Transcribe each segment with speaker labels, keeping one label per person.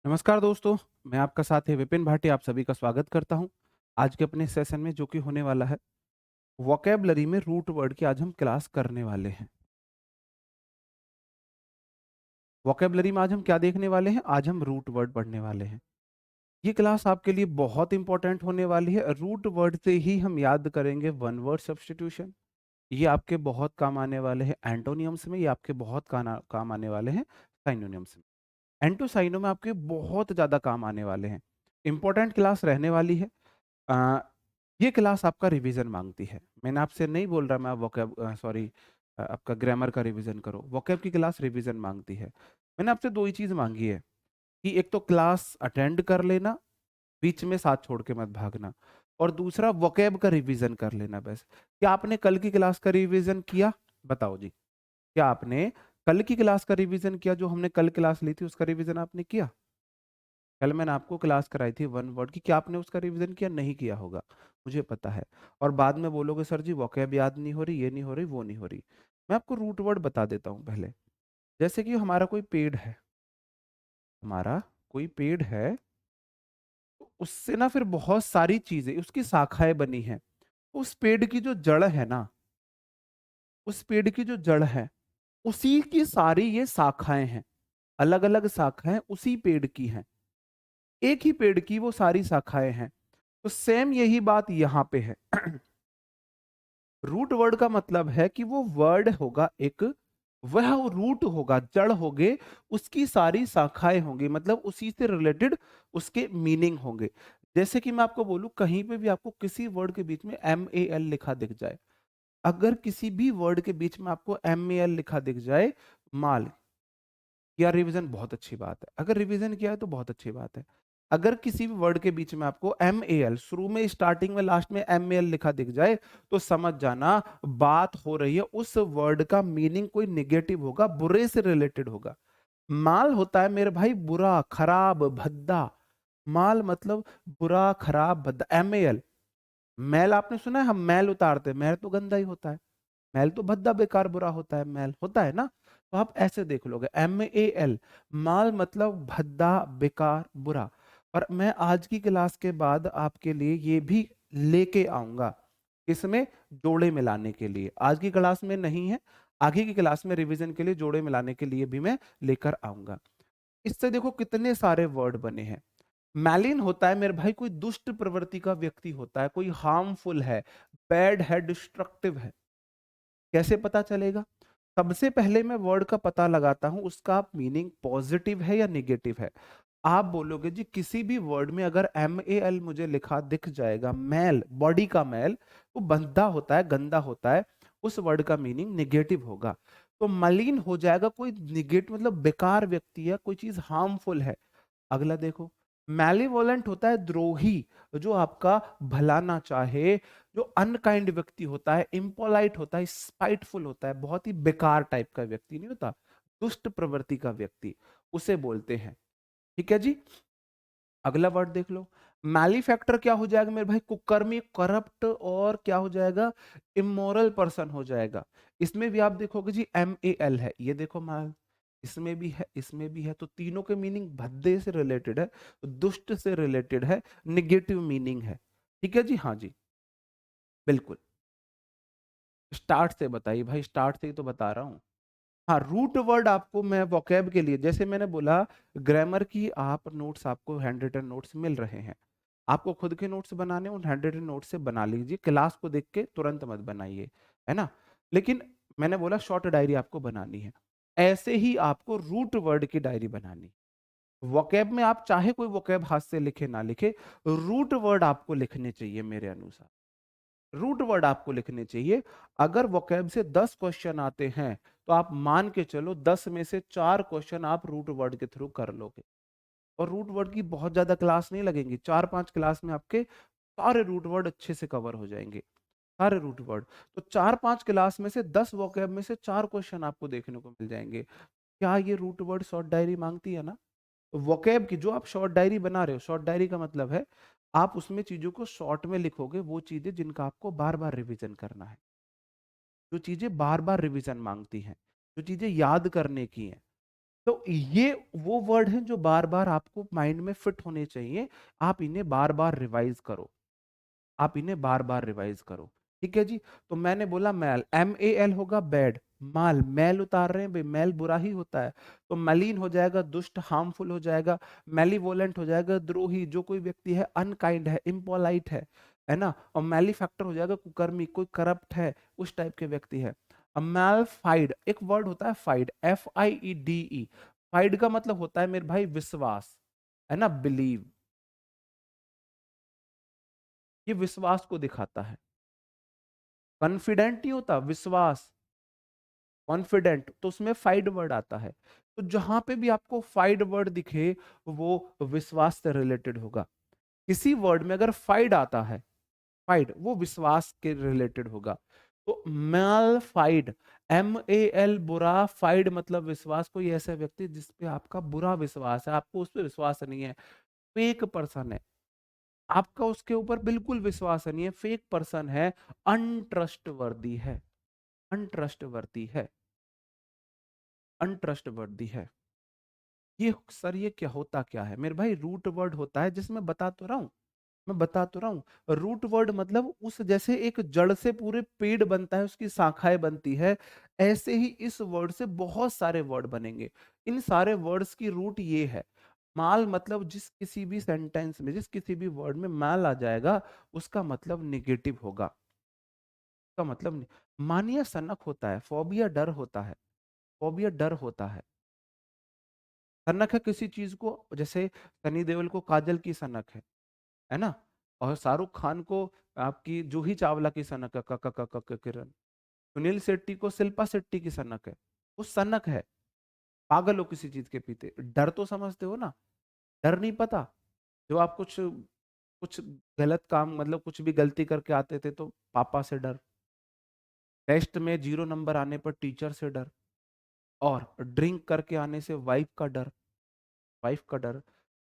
Speaker 1: नमस्कार दोस्तों, मैं आपका साथी विपिन भाटी आप सभी का स्वागत करता हूं। आज के अपने सेशन में जो कि होने वाला है वोकैबुलरी में रूट वर्ड की आज हम क्लास करने वाले हैं। वोकैबुलरी में आज हम क्या देखने वाले हैं? आज हम रूट वर्ड पढ़ने वाले हैं। ये क्लास आपके लिए बहुत इंपॉर्टेंट होने वाली है। रूट वर्ड से ही हम याद करेंगे वन वर्ड सब्स्टिट्यूशन। ये आपके बहुत काम आने वाले हैं एंटोनियम्स में, ये आपके बहुत काम आने वाले हैं साइनोनियम्स में। एंटो साइनो में आपके बहुत ज्यादा काम आने वाले हैं। इंपॉर्टेंट क्लास रहने वाली है। अ, ये क्लास आपका रिवीजन मांगती है। मैंने आपसे नहीं बोल रहा मैं वोकैब सॉरी आपका ग्रामर का रिवीजन करो। वोकैब की क्लास रिवीजन मांगती है। मैंने आपसे 2 ही चीज़ मांगी है कि एक तो क्लास अटेंड कर लेना, बीच में साथ छोड़ के मत भागना, और दूसरा वोकैब का रिवीजन कर लेना बस। क्या आपने कल की क्लास का रिवीजन किया? बताओ जी। क्या आपने कल की क्लास का रिवीजन किया? जो हमने कल क्लास ली थी उसका रिवीजन आपने किया? कल मैंने आपको क्लास कराई थी वन वर्ड की, क्या आपने उसका रिवीजन किया? नहीं किया होगा, मुझे पता है। और बाद में बोलोगे सर जी वोकैब याद नहीं हो रही, ये नहीं हो रही, वो नहीं हो रही। मैं आपको रूट वर्ड बता देता हूँ पहले। जैसे कि हमारा कोई पेड़ है, हमारा कोई पेड़ है, तो उससे ना फिर बहुत सारी चीजें, उसकी शाखाएं बनी हैं। उस पेड़ की जो जड़ है ना, उस पेड़ की जो जड़ है, उसी की सारी ये शाखाएं हैं। अलग अलग शाखाएं उसी पेड़ की हैं, एक ही पेड़ की वो सारी शाखाएं हैं। तो सेम यही बात यहां पे है। रूट वर्ड का मतलब है कि वो वर्ड होगा एक, वह रूट होगा, जड़ होगे, उसकी सारी शाखाएं होंगी, मतलब उसी से रिलेटेड उसके मीनिंग होंगे। जैसे कि मैं आपको बोलूं, कहीं पे भी आपको किसी वर्ड के बीच में MAL लिखा दिख जाए, अगर किसी भी वर्ड के बीच में आपको MAL लिखा दिख जाए, माल, या रिवीजन बहुत अच्छी बात है। अगर रिवीजन किया है तो बहुत अच्छी बात है। अगर किसी भी वर्ड के बीच में आपको MAL शुरू में, स्टार्टिंग में, लास्ट में MAL लिखा दिख जाए, तो समझ जाना बात हो रही है उस वर्ड का मीनिंग कोई निगेटिव होगा, बुरे से रिलेटेड होगा। माल होता है मेरे भाई बुरा, खराब, भद्दा। माल मतलब बुरा, खराब, भद्दा। MAL, मैल आपने सुना है? हम मैल उतारते हैं, मैल तो गंदा ही होता है। मैल तो भद्दा, बेकार, बुरा होता है, मैल होता है ना। तो आप ऐसे देख लोगे MAL, माल मतलब भद्दा, बेकार, बुरा। और मैं आज की क्लास के बाद आपके लिए ये भी लेके आऊंगा, इसमें जोड़े मिलाने के लिए। आज की क्लास में नहीं है, आगे की क्लास में रिवीजन के लिए जोड़े मिलाने के लिए भी मैं लेकर आऊंगा। इससे देखो कितने सारे वर्ड बने हैं। मैलिन होता है मेरे भाई कोई दुष्ट प्रवृत्ति का व्यक्ति होता है, कोई हार्मफुल है, बैड है, डिस्ट्रक्टिव है। कैसे पता चलेगा? सबसे पहले मैं वर्ड का पता लगाता हूं उसका मीनिंग पॉजिटिव है या निगेटिव है। आप बोलोगे जी किसी भी वर्ड में अगर MAL मुझे लिखा दिख जाएगा, मैल, बॉडी का मैल, वो बंदा होता है, गंदा होता है, उस वर्ड का मीनिंग निगेटिव होगा। तो मलिन हो जाएगा, कोई निगेटिव मतलब बेकार व्यक्ति है, कोई चीज हार्मफुल है। अगला देखो, मैलिवोलेंट होता है द्रोही, जो आपका भला ना चाहे, जो अनकाइंड व्यक्ति होता है, इम्पोलाइट होता है, स्पाइटफुल होता है, बहुत ही बेकार टाइप का व्यक्ति नहीं होता, दुष्ट प्रवृत्ति का व्यक्ति, उसे बोलते हैं। ठीक है जी। अगला वर्ड देख लो, मैलीफैक्टर क्या हो जाएगा मेरे भाई? कुकर्मी, करप्ट, और क्या हो जाएगा? इमोरल पर्सन हो जाएगा। इसमें भी आप देखोगे जी MAL है, ये देखो मैल, इसमें भी है, इसमें भी है, तो तीनों के मीनिंग भद्दे से रिलेटेड है, दुष्ट से रिलेटेड है, निगेटिव मीनिंग है। ठीक है जी, हाँ जी, बिल्कुल। स्टार्ट से बताइए भाई, स्टार्ट से ही तो बता रहा हूँ। हाँ, रूट वर्ड आपको मैं वोकैब के लिए, जैसे मैंने बोला, ग्रामर की आप नोट्स, आपको हैंड रिटन नोट्स मिल रहे हैं। आपको खुद के नोट्स बनाने, उन हैंड रिटन नोट्स से बना लीजिए, क्लास को देख के तुरंत मत बनाइए, है ना। लेकिन मैंने बोला शॉर्ट डायरी आपको बनानी है, ऐसे ही आपको रूट वर्ड की डायरी बनानी। वोकैब में आप चाहे कोई वोकैब हाथ से लिखे ना लिखे, रूट वर्ड आपको लिखने चाहिए मेरे अनुसार। रूट वर्ड आपको लिखने चाहिए। अगर वोकैब से 10 क्वेश्चन आते हैं, तो आप मान के चलो 10 में से 4 क्वेश्चन आप रूट वर्ड के थ्रू कर लोगे। और रूट वर्ड की बहुत ज्यादा क्लास नहीं लगेंगी, 4-5 क्लास में आपके सारे रूट वर्ड अच्छे से कवर हो जाएंगे, सारे रूट वर्ड। तो 4-5 क्लास में से 10 वोकैब में से 4 क्वेश्चन आपको देखने को मिल जाएंगे। क्या ये रूट वर्ड शॉर्ट डायरी मांगती है ना? वोकैब की जो आप शॉर्ट डायरी बना रहे हो, शॉर्ट डायरी का मतलब है आप उसमें चीजों को शॉर्ट में लिखोगे, वो चीजें जिनका आपको बार बार रिवीजन करना है, जो चीजें बार बार रिवीजन मांगती हैं, जो चीजें याद करने की हैं। तो ये वो वर्ड हैं जो बार बार आपको माइंड में फिट होने चाहिए। आप इन्हें बार बार रिवाइज करो, आप इन्हें बार बार रिवाइज करो। ठीक है जी। तो मैंने बोला मैल, MAL होगा बैड, माल मैल उतार रहे हैं भाई, मैल बुरा ही होता है। तो मलीन हो जाएगा दुष्ट, हार्मफुल हो जाएगा, मेलीवोलेंट हो जाएगा द्रोही, जो कोई व्यक्ति है अनकाइंड है, इम्पोलाइट है ना। और मैलीफैक्टर हो जाएगा कुकर्मी, कोई करप्ट है, उस टाइप के व्यक्ति है। मैलफाइड एक वर्ड होता है, फाइड, FIEDE। फाइड का मतलब होता है मेरे भाई विश्वास, है ना, बिलीव, ये विश्वास को दिखाता है। कॉन्फिडेंट नहीं होता, विश्वास, कॉन्फिडेंट, तो उसमें फाइड वर्ड आता है। तो जहां पे भी आपको फाइड वर्ड दिखे वो विश्वास से रिलेटेड होगा। किसी वर्ड में अगर फाइड आता है, फाइड वो विश्वास के रिलेटेड होगा। तो मैल फाइड, MAL बुरा, फाइड मतलब विश्वास, कोई ऐसा व्यक्ति जिसपे आपका बुरा विश्वास है, आपको उस पर विश्वास नहीं है, फेक पर्सन है, आपका उसके ऊपर बिल्कुल विश्वास नहीं है, फेक पर्सन है, अनट्रस्टवर्दी है, अनट्रस्टवर्दी है, अनट्रस्टवर्दी है। ये सर ये क्या होता क्या है मेरे भाई, रूट वर्ड होता है, जिसमें बता तो रहा हूं, मैं बता तो रहा हूं, रूट वर्ड मतलब उस, जैसे एक जड़ से पूरे पेड़ बनता है, उसकी शाखाएं बनती है, ऐसे ही इस वर्ड से बहुत सारे वर्ड बनेंगे। इन सारे वर्ड्स की रूट ये है। माल मतलब जिस किसी भी सेंटेंस में, जिस किसी भी वर्ड में माल आ जाएगा, उसका मतलब निगेटिव होगा, उसका मतलब मानिए सनक होता है, फोबिया डर होता है, फोबिया डर होता सनक है किसी चीज को, जैसे सनी देओल को काजल की सनक है ना, और शाहरुख खान को आपकी जूही चावला की सनक है, किरण, सुनील शेट्टी को शिल्पा शेट्टी की सनक है, वो सनक है। पागल हो किसी चीज के पीछे, डर तो समझते हो ना, डर नहीं पता, जो आप कुछ कुछ गलत काम, मतलब कुछ भी गलती करके आते थे तो पापा से डर, टेस्ट में 0 नंबर आने पर टीचर से डर, और ड्रिंक करके आने से वाइफ का डर, वाइफ का डर।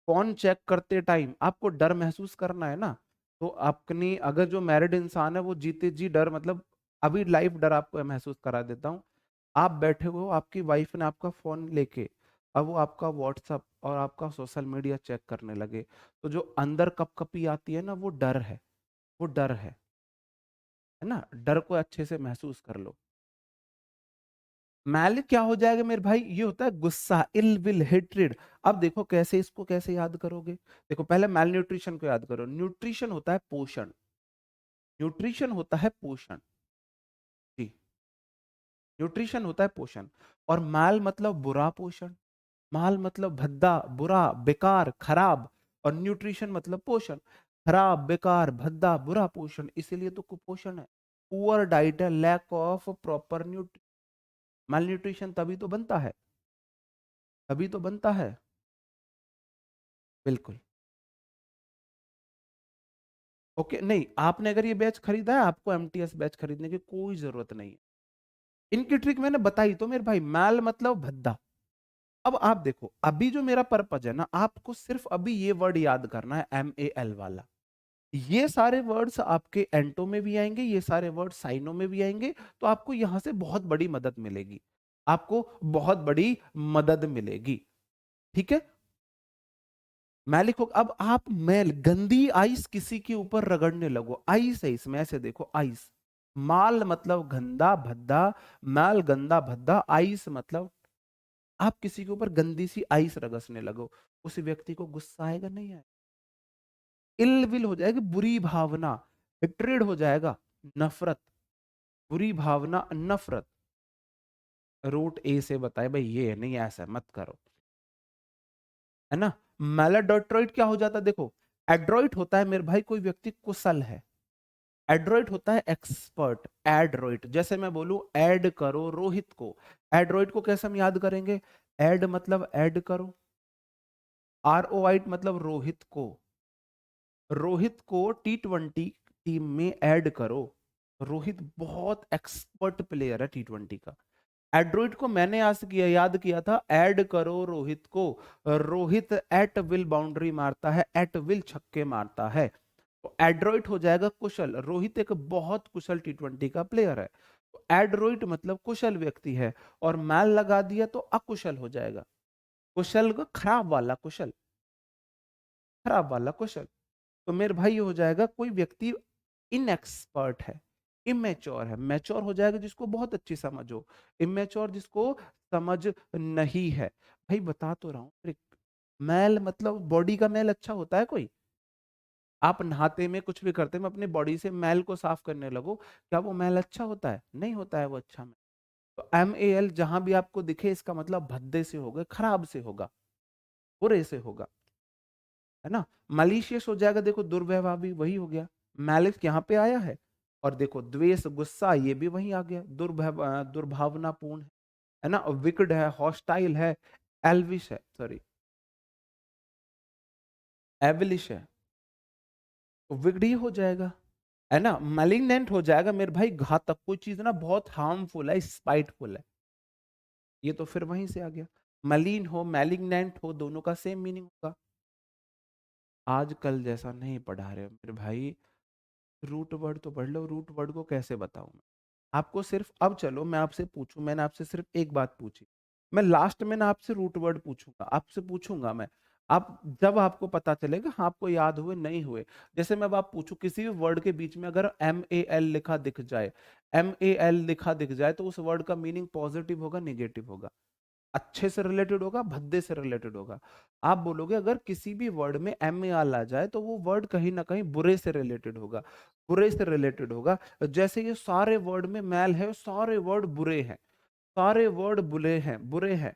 Speaker 1: फोन चेक करते टाइम आपको डर महसूस करना है ना, तो अपनी, अगर जो मैरिड इंसान है वो जीते जी डर, मतलब अभी लाइफ डर आपको महसूस करा देता हूँ। आप बैठे हुए हो, आपकी वाइफ ने आपका फोन लेके, अब वो आपका व्हाट्सअप और आपका सोशल मीडिया चेक करने लगे, तो जो अंदर कपकपी आती है ना, वो डर है, वो डर है ना, डर को अच्छे से महसूस कर लो। मैल क्या हो जाएगा मेरे भाई, ये होता है गुस्सा, इल विल, हेट्रेड। अब देखो कैसे, इसको कैसे याद करोगे, देखो पहले मैल न्यूट्रिशन को याद करो, न्यूट्रिशन होता है पोषण, न्यूट्रिशन होता है पोषण जी, न्यूट्रिशन होता है पोषण। और माल मतलब बुरा पोषण, माल मतलब भद्दा, बुरा, बेकार, खराब, और न्यूट्रिशन मतलब पोषण, खराब, बेकार, भद्दा, बुरा पोषण, इसीलिए तो कुपोषण है। पुअर डाइट है, lack of proper nutrition, malnutrition तभी तो बनता है, तभी तो बनता है, बिल्कुल। ओके, नहीं आपने अगर ये बैच खरीदा है, आपको MTS बैच खरीदने की कोई जरूरत नहीं है। इनकी ट्रिक मैंने बताई तो मेरे भाई, मैल मतलब भद्दा। अब आप देखो, अभी जो मेरा पर्पज है ना, आपको सिर्फ अभी ये वर्ड याद करना है, MAL वाला। ये सारे वर्ड्स आपके एंटो में भी आएंगे, ये सारे वर्ड साइनो में भी आएंगे, तो आपको यहां से बहुत बड़ी मदद मिलेगी, आपको बहुत बड़ी मदद मिलेगी। ठीक है, मैं लिखो, अब आप मैल, गंदी आइस किसी के ऊपर रगड़ने लगो, आइस है इसमें, ऐसे देखो आइस, माल मतलब गंदा भद्दा, मैल गंदा भद्दा, आइस मतलब आप किसी के ऊपर गंदी सी आइस रगसने लगो, उस व्यक्ति को गुस्सा आएगा नहीं आएगा, इल विल हो जाएगी बुरी भावना, हेट्रेड हो जाएगा नफरत, बुरी भावना नफरत। रूट ए से बताए भाई, ये नहीं, ऐसा मत करो, है ना। मैलाडोट्रोइट क्या हो जाता है, देखो, एड्रॉइट होता है मेरे भाई कोई व्यक्ति कुशल है, एड्रॉइट होता है एक्सपर्ट, एड्रॉइट, जैसे मैं बोलूं ऐड करो रोहित को, एड्रॉइट को कैसे हम याद करेंगे, ऐड मतलब ऐड करो, ROI मतलब रोहित को, रोहित को T20 टीम में ऐड करो, रोहित बहुत एक्सपर्ट प्लेयर है T20 का। एड्रॉइड को मैंने आज किया, याद किया था, ऐड करो रोहित को, रोहित एट विल बाउंड्री मारता है, एट विल छक्के मारता है, तो एड्रॉइड हो जाएगा कुशल, रोहित एक बहुत कुशल T20 का प्लेयर है, तो एड्रॉइड मतलब कुशल व्यक्ति है, और मैल लगा दिया तो अकुशल हो जाएगा, कुशल को खराब वाला कुशल, खराब वाला कुशल। तो मेरे भाई ये हो जाएगा कोई व्यक्ति इनएक्सपर्ट है, इमेच्योर है। मैच्योर हो जाएगा जिसको बहुत अच्छी समझ हो, इमेच्योर जिसको समझ नहीं है। भाई बता तो रहा हूँ, मैल मतलब बॉडी का मैल अच्छा होता है कोई? आप नहाते में कुछ भी करते में अपनी बॉडी से मैल को साफ करने लगो, क्या वो मैल अच्छा होता है? नहीं होता है वो अच्छा मैल। तो MAL जहां भी आपको दिखे इसका मतलब भद्दे से होगा, खराब से होगा, बुरे से होगा, है ना। मलिशियस हो जाएगा, देखो दुर्व्यवहार भी वही हो गया, मैलिस यहाँ पे आया है। और देखो द्वेष गुस्सा ये भी वही आ गया, दुर्भावनापूर्ण है ना, विकड है, हॉस्टाइल है, एल्विश है, सॉरी एविलिश है, तो विकड ही हो जाएगा, है ना। मैलिग्नेंट हो जाएगा मेरे भाई घातक, कोई चीज ना बहुत हार्मफुल है, स्पाइटफुल है, ये तो फिर वहीं से आ गया। मलीन हो, मैलिग्नेंट हो, दोनों का सेम मीनिंग होगा। आजकल जैसा नहीं पढ़ा रहे हो मेरे भाई, रूट वर्ड तो पढ़ लो, रूट वर्ड को कैसे बताऊं मैं आपको? सिर्फ अब चलो मैं आपसे पूछूं, मैंने आपसे सिर्फ एक बात पूछी, मैं लास्ट में ना आपसे रूट वर्ड पूछूंगा, आपसे पूछूंगा मैं, आप जब आपको पता चलेगा, हाँ आपको याद हुए नहीं हुए। जैसे मैं अब आप पूछूं किसी भी वर्ड के बीच में अगर MAL लिखा दिख जाए, MAL लिखा दिख जाए, तो उस वर्ड का मीनिंग पॉजिटिव होगा निगेटिव होगा, अच्छे से रिलेटेड होगा भद्दे से रिलेटेड होगा। आप बोलोगे अगर किसी भी वर्ड में MAL आ जाए तो वो वर्ड कहीं ना कहीं बुरे से रिलेटेड होगा, बुरे से रिलेटेड होगा। जैसे ये सारे वर्ड में मैल है, सारे वर्ड बुरे हैं, सारे वर्ड बुरे हैं, बुरे हैं,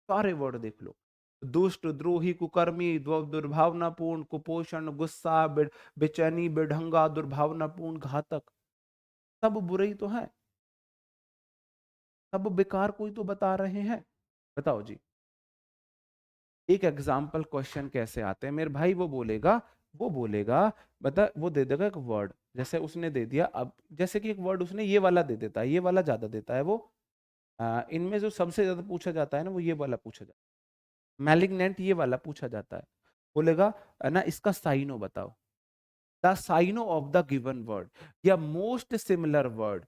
Speaker 1: सारे वर्ड देख लो, दुष्ट, द्रोही, कुकर्मी, दुर्भावनापूर्ण, कुपोषण, गुस्सा, बेचैनी, बेढंगा, दुर्भावनापूर्ण, घातक, सब बुरे ही तो है, सब बेकार कोई तो बता रहे हैं। बताओ जी, एक एग्जाम्पल क्वेश्चन कैसे आते हैं मेरे भाई, वो बोलेगा बता, वो दे देगा एक वर्ड, जैसे उसने दे दिया, अब जैसे कि एक वर्ड उसने ये वाला दे देता है, ये वाला ज्यादा देता है वो, इनमें जो सबसे ज्यादा पूछा जाता है ना वो ये वाला पूछा जाता है, मैलिग्नेंट ये वाला पूछा जाता है। बोलेगा ना इसका साइनो बताओ, the syno of the given word, या मोस्ट सिमिलर वर्ड,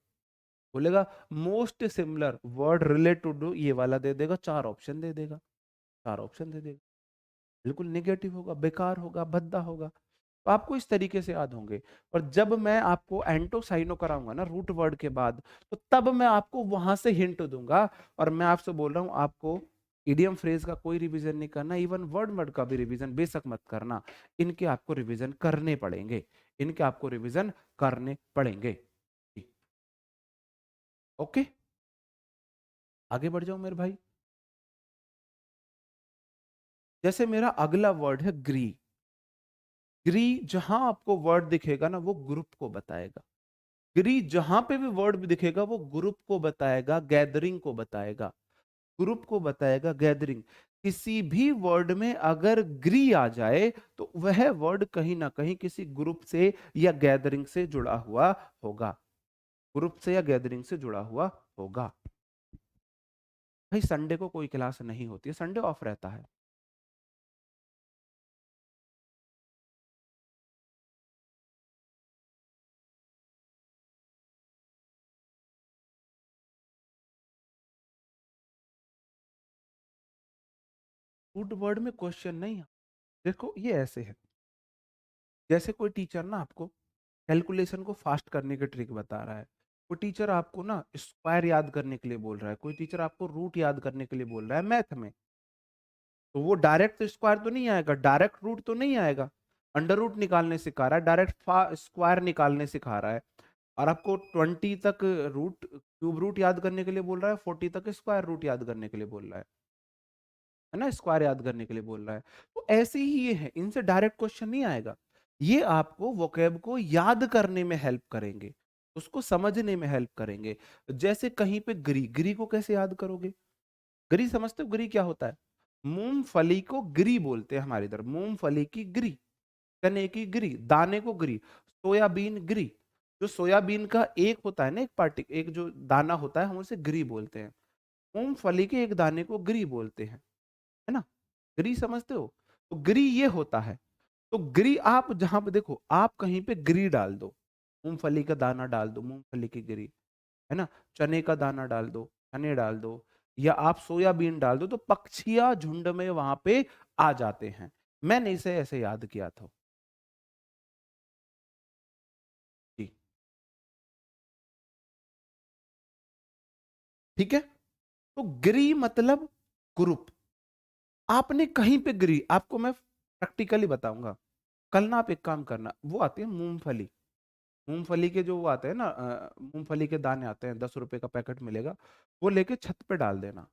Speaker 1: बोलेगा most similar word related to, ये वाला दे देगा, चार ऑप्शन दे देगा, चार ऑप्शन दे देगा, बिल्कुल नेगेटिव होगा, बेकार होगा, भद्दा होगा। तो आपको इस तरीके से याद होंगे। और जब मैं आपको एंटोसाइनो कराऊंगा ना रूट वर्ड के बाद, तो तब मैं आपको वहां से हिंट दूंगा। और मैं आपसे बोल रहा हूं आपको इडियम फ्रेज का कोई रिवीजन नहीं करना, इवन वर्ड वर्ड का भी रिवीजन बेशक मत करना, इनके आपको रिवीजन करने पड़ेंगे, इनके आपको रिवीजन करने पड़ेंगे। ओके, आगे बढ़ जाओ मेरे भाई। जैसे मेरा अगला वर्ड है ग्री, ग्री जहां आपको वर्ड दिखेगा ना वो ग्रुप को बताएगा, ग्री जहां पे भी वर्ड भी दिखेगा वो ग्रुप को बताएगा, गैदरिंग को बताएगा, ग्रुप को बताएगा, गैदरिंग। किसी भी वर्ड में अगर ग्री आ जाए तो वह वर्ड कहीं ना कहीं किसी ग्रुप से या गैदरिंग से जुड़ा हुआ होगा, ग्रुप से या गैदरिंग से जुड़ा हुआ होगा। भाई संडे को कोई क्लास नहीं होती है, संडे ऑफ रहता है। रूट वर्ड में क्वेश्चन नहीं है। देखो ये ऐसे है, जैसे कोई टीचर ना आपको कैलकुलेशन को फास्ट करने की ट्रिक बता रहा है, कोई टीचर आपको ना स्क्वायर याद करने के लिए बोल रहा है, कोई टीचर आपको रूट याद करने के लिए बोल रहा है मैथ में, तो वो डायरेक्ट स्क्वायर तो नहीं आएगा, डायरेक्ट रूट तो नहीं आएगा, अंडर रूट निकालने सिखा रहा है, डायरेक्ट स्क्वायर निकालने सिखा रहा है। और आपको 20 तक रूट क्यूब रूट याद करने के लिए बोल रहा है, 40 तक स्क्वायर रूट याद करने के लिए बोल रहा है ना, स्क्वायर याद करने के लिए बोल रहा है। तो ऐसे ही ये है, इनसे डायरेक्ट क्वेश्चन नहीं आएगा, ये आपको वोकैब को याद करने में हेल्प करेंगे, उसको समझने में हेल्प करेंगे। जैसे कहीं पे ग्री, ग्री को कैसे याद करोगे? ग्री समझते हो, ग्री क्या होता है? मूंगफली को ग्री बोलते हैं हमारे इधर, मूंगफली की ग्री, चने की ग्री, दाने को ग्री, सोयाबीन ग्री, जो सोयाबीन का एक होता है ना, एक पार्टी, एक जो दाना होता है हम उसे ग्री बोलते हैं, मूंगफली के एक दाने को ग्री बोलते हैं, है ना। ग्री समझते हो? तो ग्री ये होता है। तो ग्री आप जहां पे देखो, आप कहीं पे ग्री डाल दो, मूंगफली का दाना डाल दो, मूंगफली की गिरी, है ना, चने का दाना डाल दो, चने डाल दो, या आप सोयाबीन डाल दो तो पक्षियां झुंड में वहां पे आ जाते हैं। मैंने इसे ऐसे याद किया था जी। ठीक है, तो ग्री मतलब ग्रुप। आपने कहीं पे ग्री, आपको मैं प्रैक्टिकली बताऊंगा। कल ना आप एक काम करना, वो आती है मूंगफली, मूंगफली के जो वो आते हैं ना, मूंगफली के दाने आते हैं, 10 रुपए का पैकेट मिलेगा, वो लेके छत पे डाल देना।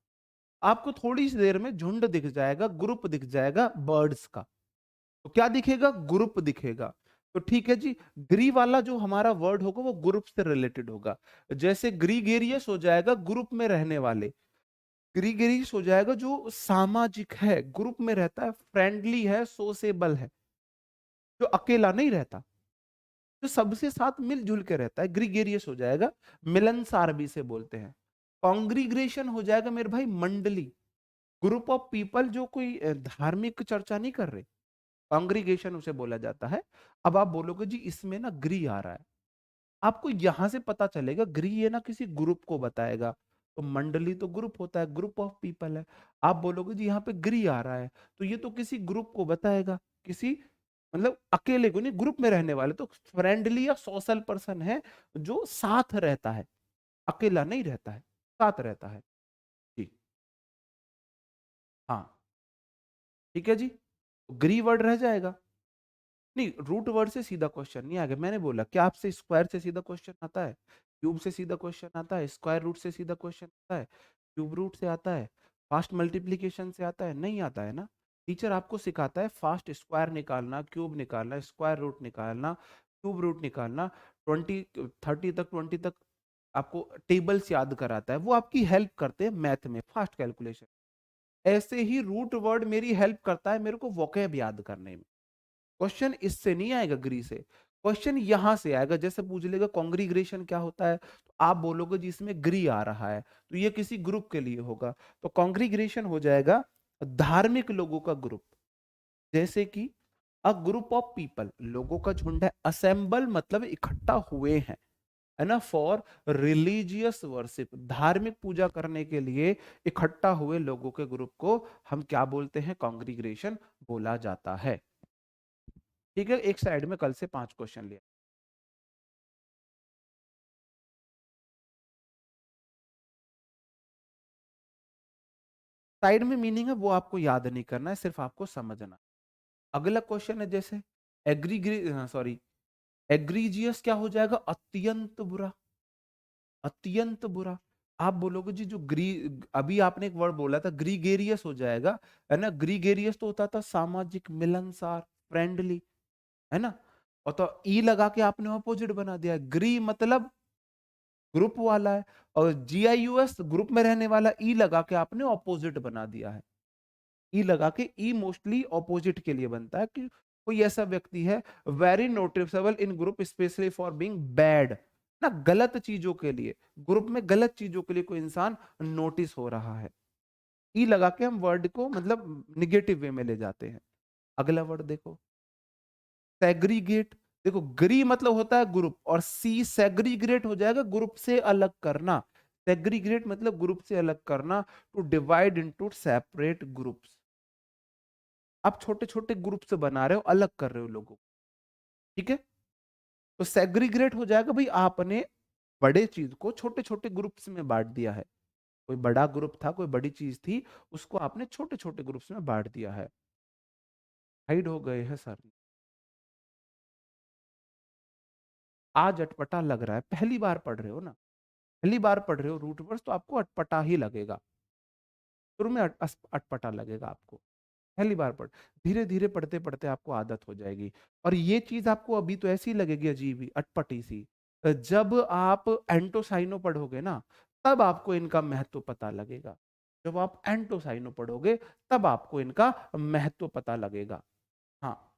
Speaker 1: आपको थोड़ी सी देर में झुंड दिख जाएगा, ग्रुप दिख जाएगा बर्ड्स का। तो क्या दिखेगा? ग्रुप दिखेगा। तो ठीक है जी, ग्री वाला जो हमारा वर्ड होगा वो ग्रुप से रिलेटेड होगा। जैसे ग्रीगेरियस हो जाएगा ग्रुप में रहने वाले, ग्रीगेरियस हो जाएगा जो सामाजिक है, ग्रुप में रहता है, फ्रेंडली है, सोसेबल है, जो अकेला नहीं रहता, जो सबसे साथ मिलजुल के रहता है, ग्रीगेरियस हो जाएगा। मिलनसार भी से बोलते हैं। कॉन्ग्रीग्रेशन हो जाएगा मेरे भाई मंडली, ग्रुप ऑफ पीपल जो कोई धार्मिक चर्चा नहीं कर रहे, कॉन्ग्रीगेशन उसे बोला जाता है। अब आप बोलोगे जी इसमें ना ग्री आ रहा है, आपको यहां से पता चलेगा ग्री ये ना किसी ग्रुप को बताएगा। तो मंडली तो ग्रुप होता है, ग्रुप ऑफ पीपल है। आप बोलोगे जी यहाँ पे ग्री आ रहा है, तो ये तो किसी ग्रुप को बताएगा, किसी मतलब अकेले को नहीं, ग्रुप में रहने वाले, तो फ्रेंडली या सोशल पर्सन है जो साथ रहता है, अकेला नहीं रहता है, साथ रहता है जी। हाँ, ठीक है जी, ग्री वर्ड रह जाएगा। नहीं, रूट वर्ड से सीधा क्वेश्चन नहीं आएगा, मैंने बोला क्या आपसे स्क्वायर से सीधा क्वेश्चन आता है, क्यूब से सीधा क्वेश्चन आता है, स्क्वायर रूट से सीधा क्वेश्चन आता है, क्यूब रूट से आता है, फास्ट मल्टीप्लीकेशन से आता है? नहीं आता है ना। टीचर आपको सिखाता है फास्ट स्क्वायर निकालना, क्यूब निकालना, स्क्वायर रूट निकालना, क्यूब रूट निकालना, 20 30 तक, 20 तक आपको टेबल्स याद कराता है, वो आपकी हेल्प करते हैं मैथ में, फास्ट कैलकुलेशन। ऐसे ही रूट वर्ड मेरी हेल्प करता है मेरे को वोकैब याद करने में। क्वेश्चन इससे नहीं आएगा ग्री से, क्वेश्चन यहां से आएगा। जैसे पूछ लेगा कॉन्ग्रीग्रेशन क्या होता है, तो आप बोलोगे जिसमें ग्री आ रहा है तो ये किसी ग्रुप के लिए होगा, तो कॉन्ग्रीग्रेशन हो जाएगा धार्मिक लोगों का ग्रुप। जैसे कि अ ग्रुप ऑफ पीपल, लोगों का झुंड है, असेंबल मतलब इकट्ठा हुए हैं, है ना, फॉर रिलीजियस वर्शिप, धार्मिक पूजा करने के लिए इकट्ठा हुए लोगों के ग्रुप को हम क्या बोलते हैं? कॉन्ग्रीग्रेशन बोला जाता है। ठीक है, एक साइड में कल से 5 क्वेश्चन लिया। साइड में मीनिंग है वो आपको याद नहीं करना है, सिर्फ आपको समझना। अगला क्वेश्चन है जैसे एग्री सॉरी एग्रीजियस क्या हो जाएगा? अत्यंत बुरा, अत्यंत बुरा। आप बोलोगे जी जो अभी आपने एक वर्ड बोला था ग्रीगेरियस हो जाएगा, है ना, ग्रीगेरियस तो होता था सामाजिक, मिलनसार, फ्रेंडली, है ना, और तो ई लगा के आपने अपोजिट बना दिया, ग्री मतलब ग्रुप वाला है, और GIUS ग्रुप में रहने वाला, ई लगा के आपने ऑपोजिट बना दिया है। ई लगा के, ई मोस्टली ऑपोजिट के लिए बनता है कि कोई ऐसा व्यक्ति है very noticeable in group specially for being bad, ना गलत चीजों के लिए, ग्रुप में गलत चीजों के लिए कोई इंसान नोटिस हो रहा है। ई लगा के हम वर्ड को मतलब निगेटिव वे में ले जाते हैं। अगला वर्ड देखो, सेग्रीगेट। देखो ग्री मतलब होता है ग्रुप, और सी सेग्रीगेट हो जाएगा ग्रुप से अलग करना। सेग्रीगेट मतलब ग्रुप से अलग करना, to divide into separate groups. आप छोटे छोटे ग्रुप से बना रहे हो, अलग कर रहे हो लोगों को, ठीक है। तो सेग्रीगेट हो जाएगा भाई आपने बड़े चीज को छोटे छोटे ग्रुप्स में बांट दिया है। कोई बड़ा ग्रुप था, कोई बड़ी चीज थी, उसको आपने छोटे छोटे ग्रुप्स में बांट दिया है। हाइड हो गए हैं सर, आज अटपटा लग रहा है, पहली बार पढ़ रहे हो ना, पहली बार पढ़ रहे हो रूट वर्ड्स, तो आपको अटपटा ही लगेगा, शुरू में अटपटा लगेगा आपको, पहली बार पढ़, धीरे धीरे पढ़ते पढ़ते आपको आदत हो जाएगी। और ये चीज आपको अभी तो ऐसी लगेगी अजीब ही, अटपटी सी, जब आप एंटोसाइनो पढ़ोगे ना, तब आपको इनका महत्व पता लगेगा। जब आप एंटोसाइनो पढ़ोगे तब आपको इनका महत्व पता लगेगा। हाँ,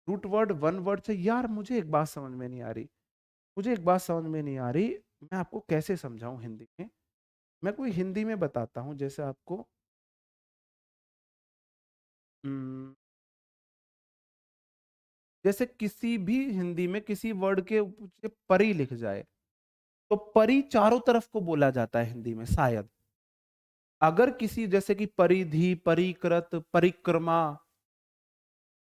Speaker 1: रूट वर्ड वन वर्ड से, यार मुझे एक बात समझ में नहीं आ रही, मुझे एक बात समझ में नहीं आ रही, मैं आपको कैसे समझाऊं हिंदी में। मैं कोई हिंदी में बताता हूं, जैसे आपको हम्म, जैसे किसी भी हिंदी में किसी वर्ड के ऊपर परी लिख जाए, तो परी चारों तरफ को बोला जाता है हिंदी में शायद, अगर किसी जैसे कि परिधि, परिकृत, परिक्रमा,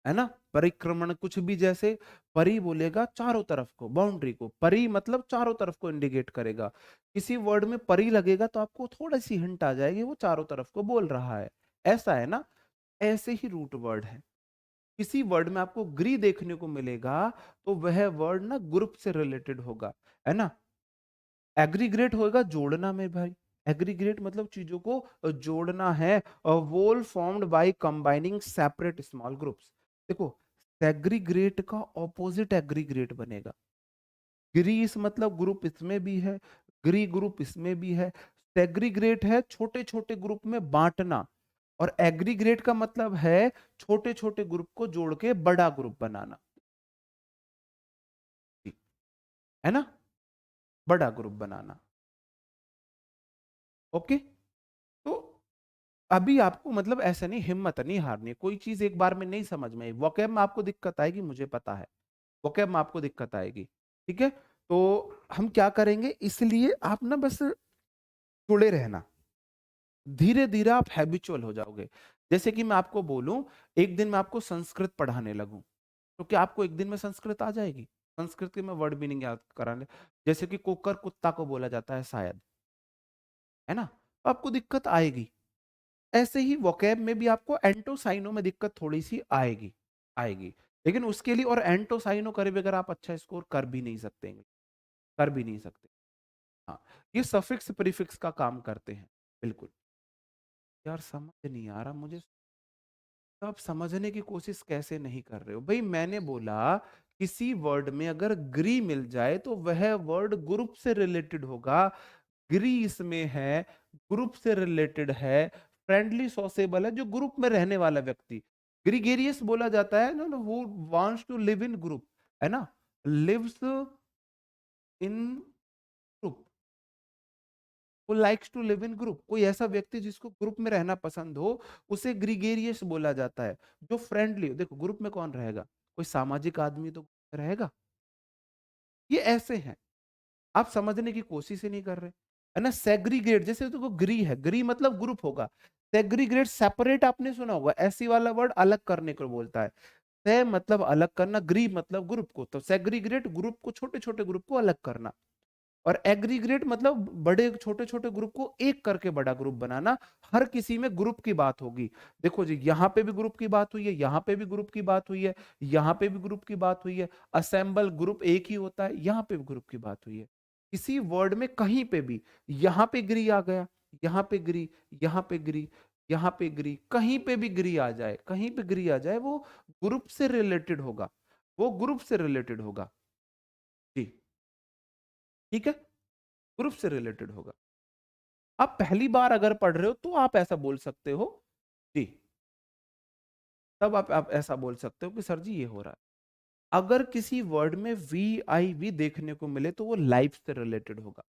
Speaker 1: है ना, परिक्रमण, कुछ भी, जैसे परि बोलेगा चारों तरफ को, बाउंड्री को, परि मतलब चारों तरफ को इंडिकेट करेगा। किसी वर्ड में परि लगेगा तो आपको थोड़ी सी हिंट आ जाएगी वो चारों तरफ को बोल रहा है, ऐसा है ना। ऐसे ही रूट वर्ड है। किसी वर्ड में आपको ग्री देखने को मिलेगा तो वह वर्ड ना ग्रुप से रिलेटेड होगा, है ना। एग्रीग्रेट होगा जोड़ना में भाई, एग्रीग्रेट मतलब चीजों को जोड़ना है। Whole formed by combining separate small groups. देखो, सेग्रीग्रेट का ऑपोजिट एग्रीग्रेट बनेगा। ग्रीस मतलब ग्रुप इसमें भी है, ग्री ग्रुप इसमें भी है। सेग्रीग्रेट है छोटे छोटे ग्रुप में बांटना, और एग्रीग्रेट का मतलब है छोटे छोटे ग्रुप को जोड़ के बड़ा ग्रुप बनाना, है ना, बड़ा ग्रुप बनाना। ओके। तो अभी आपको मतलब ऐसा नहीं, हिम्मत नहीं हारनी, कोई चीज एक बार में नहीं समझ में आई, वोकैब में आपको दिक्कत आएगी, मुझे पता है, वोकैब में आपको दिक्कत आएगी। ठीक है, तो हम क्या करेंगे, इसलिए आप ना बस जुड़े रहना, धीरे धीरे आप हैबिचुअल हो जाओगे। जैसे कि मैं आपको बोलूं, एक दिन मैं आपको संस्कृत पढ़ाने लगूं, तो क्या आपको एक दिन में संस्कृत आ जाएगी? संस्कृत के मैं वर्ड मीनिंग याद कराने, जैसे कि कुकर कुत्ता को बोला जाता है शायद, है ना, तो आपको दिक्कत आएगी। ऐसे ही वोकैब में भी आपको एंटोसाइनो में दिक्कत थोड़ी सी आएगी, आएगी। लेकिन उसके लिए, और एंटोसाइनो करे बगैर आप अच्छा स्कोर कर भी नहीं सकते हैं, कर भी नहीं सकते। हाँ, ये सफिक्स प्रीफिक्स का काम करते हैं, बिल्कुल। यार समझ नहीं आ रहा मुझे, तो आप समझने की कोशिश कैसे नहीं कर रहे हो भाई? मैंने बोला किसी वर्ड में अगर ग्री मिल जाए तो वह वर्ड ग्रुप से रिलेटेड होगा। ग्री इसमें है, ग्रुप से रिलेटेड है, फ्रेंडली सोसेबल है, जो ग्रुप में रहने वाला व्यक्ति। ग्रीगेरियस बोला जाता है ना, वो wants to live in group, है ना, लिव्स इन ग्रुप, वो likes to live in group. कोई ऐसा व्यक्ति जिसको ग्रुप में रहना पसंद हो, उसे ग्रीगेरियस बोला जाता है। जो फ्रेंडली हो, देखो ग्रुप में कौन रहेगा, कोई सामाजिक आदमी तो रहेगा। ये ऐसे हैं, आप समझने की कोशिश ही नहीं कर रहे, है ना। सेग्रीगेट, जैसे देखो ग्री है, ग्री मतलब ग्रुप होगा। सेग्रीगेट सेपरेट आपने सुना होगा, ऐसी वाला वर्ड अलग करने को बोलता है। से मतलब अलग करना, ग्री मतलब ग्रुप को, तो सेग्रीगेट ग्रुप को, छोटे छोटे ग्रुप को अलग करना। और एग्रीग्रेट मतलब बड़े छोटे छोटे ग्रुप को एक करके बड़ा ग्रुप बनाना। हर किसी में ग्रुप की बात होगी। देखो जी, यहाँ पे भी ग्रुप की बात हुई है, यहाँ पे भी ग्रुप की बात हुई है, यहाँ पे भी ग्रुप की बात हुई है। असेंबल ग्रुप एक ही होता है, यहाँ पे भी ग्रुप की बात हुई है। किसी वर्ड में कहीं पे भी, यहाँ पे ग्री आ गया, यहाँ पे ग्री, यहाँ पे ग्री, यहाँ पे ग्री, कहीं पे भी ग्री आ जाए, कहीं पे ग्री आ जाए, वो ग्रुप से रिलेटेड होगा, वो ग्रुप से रिलेटेड होगा। जी, ठीक है, ग्रुप से रिलेटेड होगा। आप पहली बार अगर पढ़ रहे हो तो आप ऐसा बोल सकते हो जी, तब आप ऐसा बोल सकते हो कि सर जी ये हो रहा है। अगर किसी वर्ड में वी आई वी देखने को मिले तो वो लाइफ से रिलेटेड होगा,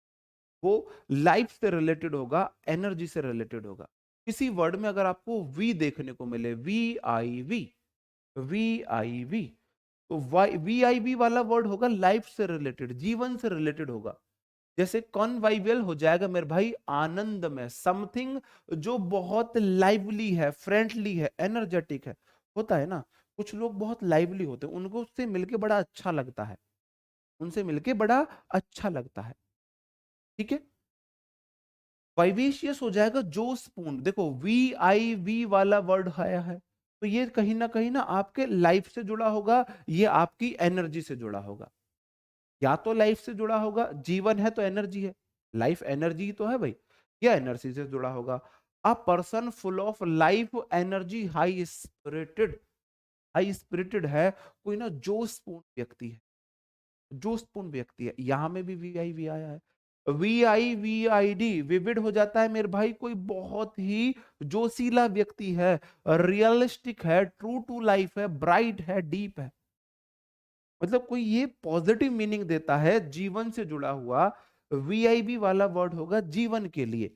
Speaker 1: वो लाइफ से रिलेटेड होगा, एनर्जी से रिलेटेड होगा। किसी वर्ड में अगर आपको वी देखने को मिले, V I V, V I V, तो वाई वी आई वी वाला वर्ड होगा लाइफ से रिलेटेड, जीवन से रिलेटेड होगा। जैसे कॉन्वाइवल हो जाएगा मेरे भाई आनंद में, समथिंग जो बहुत लाइवली है, फ्रेंडली है, एनर्जेटिक है। होता है ना, कुछ लोग बहुत लाइवली होते हैं, उनको उससे मिलके बड़ा अच्छा लगता है, उनसे मिलके बड़ा अच्छा लगता है। ठीक है, वाइवेशियस हो जाएगा जोशपूर्ण। देखो वी आई वी वाला वर्ड आया है, तो ये कहीं ना आपके लाइफ से जुड़ा होगा, ये आपकी एनर्जी से जुड़ा होगा। या तो लाइफ से जुड़ा होगा, जीवन है तो एनर्जी है, लाइफ एनर्जी तो है भाई, या एनर्जी से जुड़ा होगा। A person full of life energy, high spirited, high spirited है, कोई ना जोशपूर्ण व्यक्ति है, जोशपूर्ण व्यक्ति है। यहां में भी वी आई वी आया है, V I V I D vivid हो जाता है मेरे भाई, कोई बहुत ही जोशीला व्यक्ति है, रियलिस्टिक है, ट्रू टू लाइफ है, ब्राइट है, डीप है। मतलब कोई ये पॉजिटिव मीनिंग देता है, जीवन से जुड़ा हुआ। वीआईबी वाला वर्ड होगा जीवन के लिए।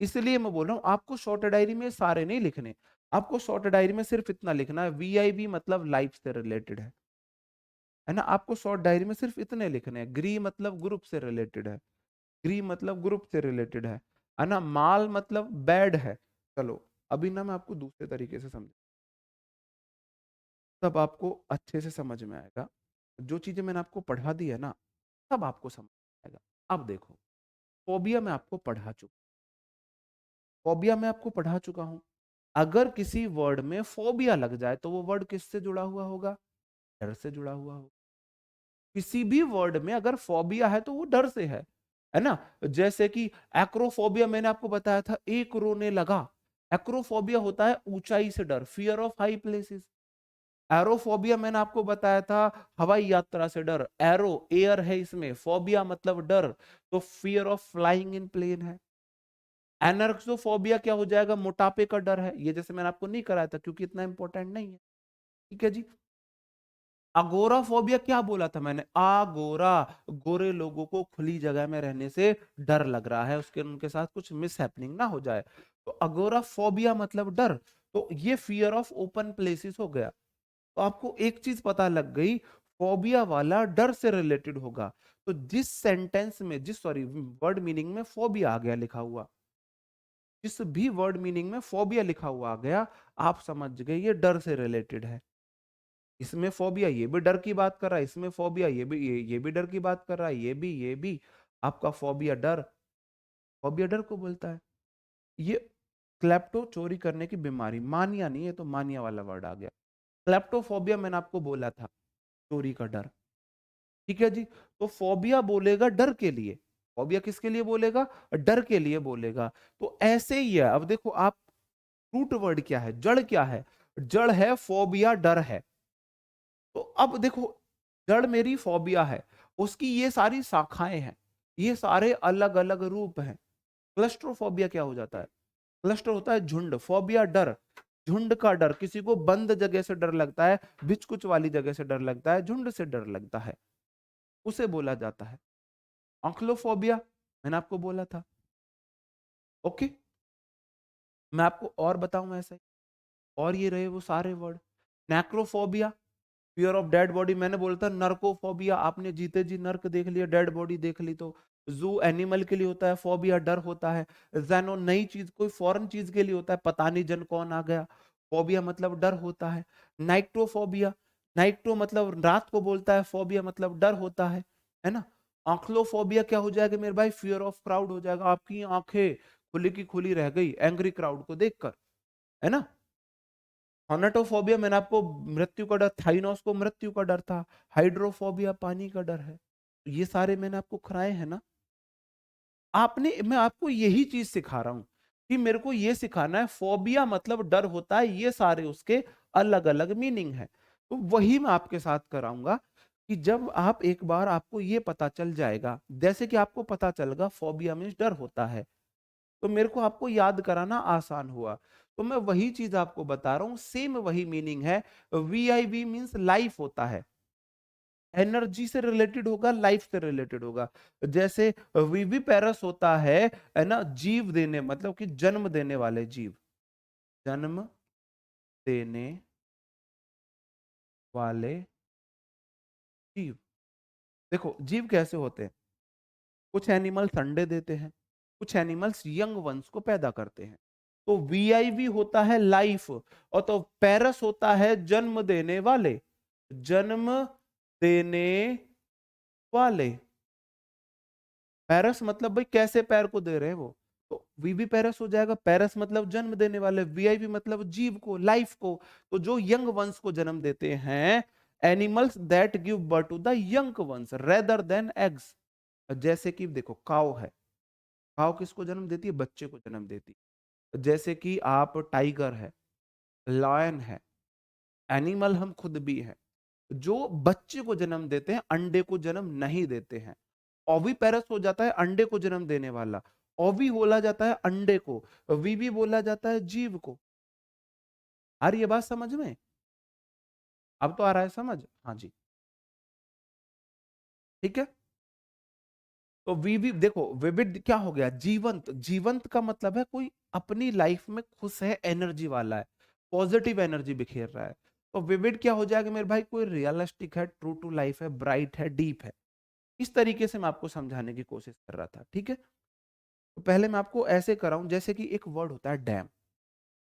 Speaker 1: इसलिए मैं बोल रहा हूं आपको शॉर्ट डायरी में सारे नहीं लिखने, आपको शॉर्ट डायरी में सिर्फ इतना लिखना है, वीआईबी मतलब लाइफ से रिलेटेड है ना। आपको शॉर्ट डायरी में सिर्फ इतने लिखने हैं। ग्री मतलब ग्रुप से रिलेटेड है, ग्री मतलब ग्रुप से रिलेटेड है। है ना। माल मतलब बैड है। चलो अभी ना मैं आपको दूसरे तरीके से समझ, तब आपको अच्छे से समझ में आएगा। जो चीजें मैंने आपको पढ़ा दी है ना, तब आपको समझ में आएगा। अब देखो, फोबिया मैं आपको पढ़ा चुका, फोबिया मैं आपको पढ़ा चुका हूं। अगर किसी वर्ड में फोबिया लग जाए तो वो वर्ड किससे जुड़ा हुआ होगा? डर से जुड़ा हुआ होगा। किसी भी वर्ड में अगर फोबिया है तो वो डर से है ना। जैसे कि एक्रोफोबिया मैंने आपको बताया था, एक रोने लगा। एक्रोफोबिया होता है ऊंचाई से डर, fear of high places. Aerophobia मैंने आपको बताया था हवाई यात्रा से डर, एरो एयर है इसमें, फोबिया मतलब डर, तो fear of flying in plane है। एनर्क्सोफोबिया क्या हो जाएगा? मोटापे का डर है। ये जैसे मैंने आपको नहीं कराया था क्योंकि इतना इंपॉर्टेंट नहीं है। ठीक है जी। अगोराफोबिया क्या बोला था मैंने? आगोरा, गोरे लोगों को खुली जगह में रहने से डर लग रहा है, उसके उनके साथ कुछ मिस हैपनिंग ना हो जाए, तो अगोराफोबिया मतलब डर। तो ये फियर ऑफ ओपन प्लेसेस हो गया। तो आपको एक चीज पता लग गई, फोबिया वाला डर से रिलेटेड होगा। तो जिस सेंटेंस में, जिस सॉरी वर्ड मीनिंग में फोबिया आ गया लिखा हुआ, जिस भी वर्ड मीनिंग में फोबिया लिखा हुआ आ गया, आप समझ गए ये डर से रिलेटेड है। इसमें फोबिया ये भी डर की बात कर रहा है, इसमें फोबिया ये भी डर की बात कर रहा है, ये भी आपका फोबिया डर, फोबिया डर को बोलता है। ये क्लेप्टो चोरी करने की बीमारी, मानिया नहीं है तो मानिया वाला वर्ड आ गया। क्लेप्टोफोबिया मैंने आपको बोला था, चोरी का डर। ठीक है जी। तो फोबिया बोलेगा डर के लिए, फोबिया किसके लिए बोलेगा? डर के लिए बोलेगा। तो ऐसे ही है। अब देखो आप, रूट वर्ड क्या है, जड़ क्या है? जड़ है फोबिया, डर है। तो अब देखो, जड़ मेरी फोबिया है, उसकी ये सारी शाखाएं हैं, ये सारे अलग अलग रूप हैं। क्लस्ट्रोफोबिया क्या हो जाता है? क्लस्टर होता है झुंड, फोबिया डर, झुंड का डर, किसी को बंद जगह से डर लगता है, बिचकुच वाली जगह से डर लगता है, झुंड से डर लगता है, उसे बोला जाता है ऑंक्लोफोबिया। मैंने आपको बोला था। ओके, मैं आपको और बताऊं ऐसे, और ये रहे वो सारे word. Necrophobia, fear of dead body, मैंने बोला था। नर्कोफोबिया, आपने जीते जी नर्क देख लिया, डेड बॉडी देख ली तो। जू एनिमल के लिए होता है, फोबिया डर होता है। जेनो नई चीज, कोई फॉरेन चीज के लिए होता है, पता नहीं जन कौन आ गया, फोबिया मतलब डर होता है। नाइक्टोफोबिया, नाइक्टो मतलब रात को बोलता है, फोबिया मतलब डर होता है ना। आंखलोफोबिया क्या हो जाएगा मेरे भाई? फियर ऑफ क्राउड हो जाएगा, आपकी आंखें खुली की खुली रह गई एंग्री क्राउड को देखकर, है ना। थॉनेटोफोबिया मैंने आपको मृत्यु का डर, थाइनोस को मृत्यु का डर था। हाइड्रोफोबिया पानी का डर है। ये सारे मैंने आपको कराए हैं ना। आपने, मैं आपको यही चीज सिखा रहा हूं कि मेरे को ये सिखाना है, फोबिया मतलब डर होता है, ये सारे उसके अलग अलग मीनिंग है। तो वही मैं आपके साथ कराऊंगा कि जब आप एक बार, आपको ये पता चल जाएगा, जैसे कि आपको पता चलेगा फोबिया में डर होता है, तो मेरे को आपको याद कराना आसान हुआ। तो मैं वही चीज आपको बता रहा हूं, सेम वही मीनिंग है। VIV मीन्स लाइफ होता है, एनर्जी से रिलेटेड होगा, लाइफ से रिलेटेड होगा। जैसे वीवी पेरस होता है ना, जीव देने, मतलब कि जन्म देने वाले जीव, जन्म देने वाले जीव। देखो जीव कैसे होते हैं, कुछ एनिमल्स अंडे देते हैं, कुछ एनिमल्स यंग वंस को पैदा करते हैं। तो VIV होता है लाइफ, और तो पेरस होता है जन्म देने वाले, जन्म देने वाले। पेरस मतलब भाई कैसे पैर को दे रहे हैं वो, तो वीवी पेरस हो जाएगा। पेरस मतलब जन्म देने वाले, VIV मतलब जीव को, लाइफ को। तो जो यंग वंस को जन्म देते हैं, animals that give birth to the young ones rather than eggs. जैसे कि देखो काउ है, काउ किसको जन्म देती है? बच्चे को जन्म देती है। जैसे कि आप टाइगर है, लायन है, एनिमल हम खुद भी हैं, जो बच्चे को जन्म देते हैं, अंडे को जन्म नहीं देते हैं। ओवी पेरस हो जाता है अंडे को जन्म देने वाला, ओवी बोला जाता है अंडे को, वीवी बोला जाता है जीव को। आ रही है बात समझ में? अब तो आ रहा है समझ? हाँ जी। ठीक है। तो वीवी देखो, विविड क्या हो गया? जीवंत, जीवंत का मतलब है कोई अपनी लाइफ में खुश है, एनर्जी वाला है, पॉजिटिव एनर्जी बिखेर रहा है। तो विविड क्या हो जाएगा मेरे भाई? कोई रियलिस्टिक है, ट्रू टू लाइफ है, ब्राइट है, डीप है। इस तरीके से मैं आपको समझाने की कोशिश कर रहा था। ठीक है। तो पहले मैं आपको ऐसे कराऊं, जैसे कि एक वर्ड होता है डैम।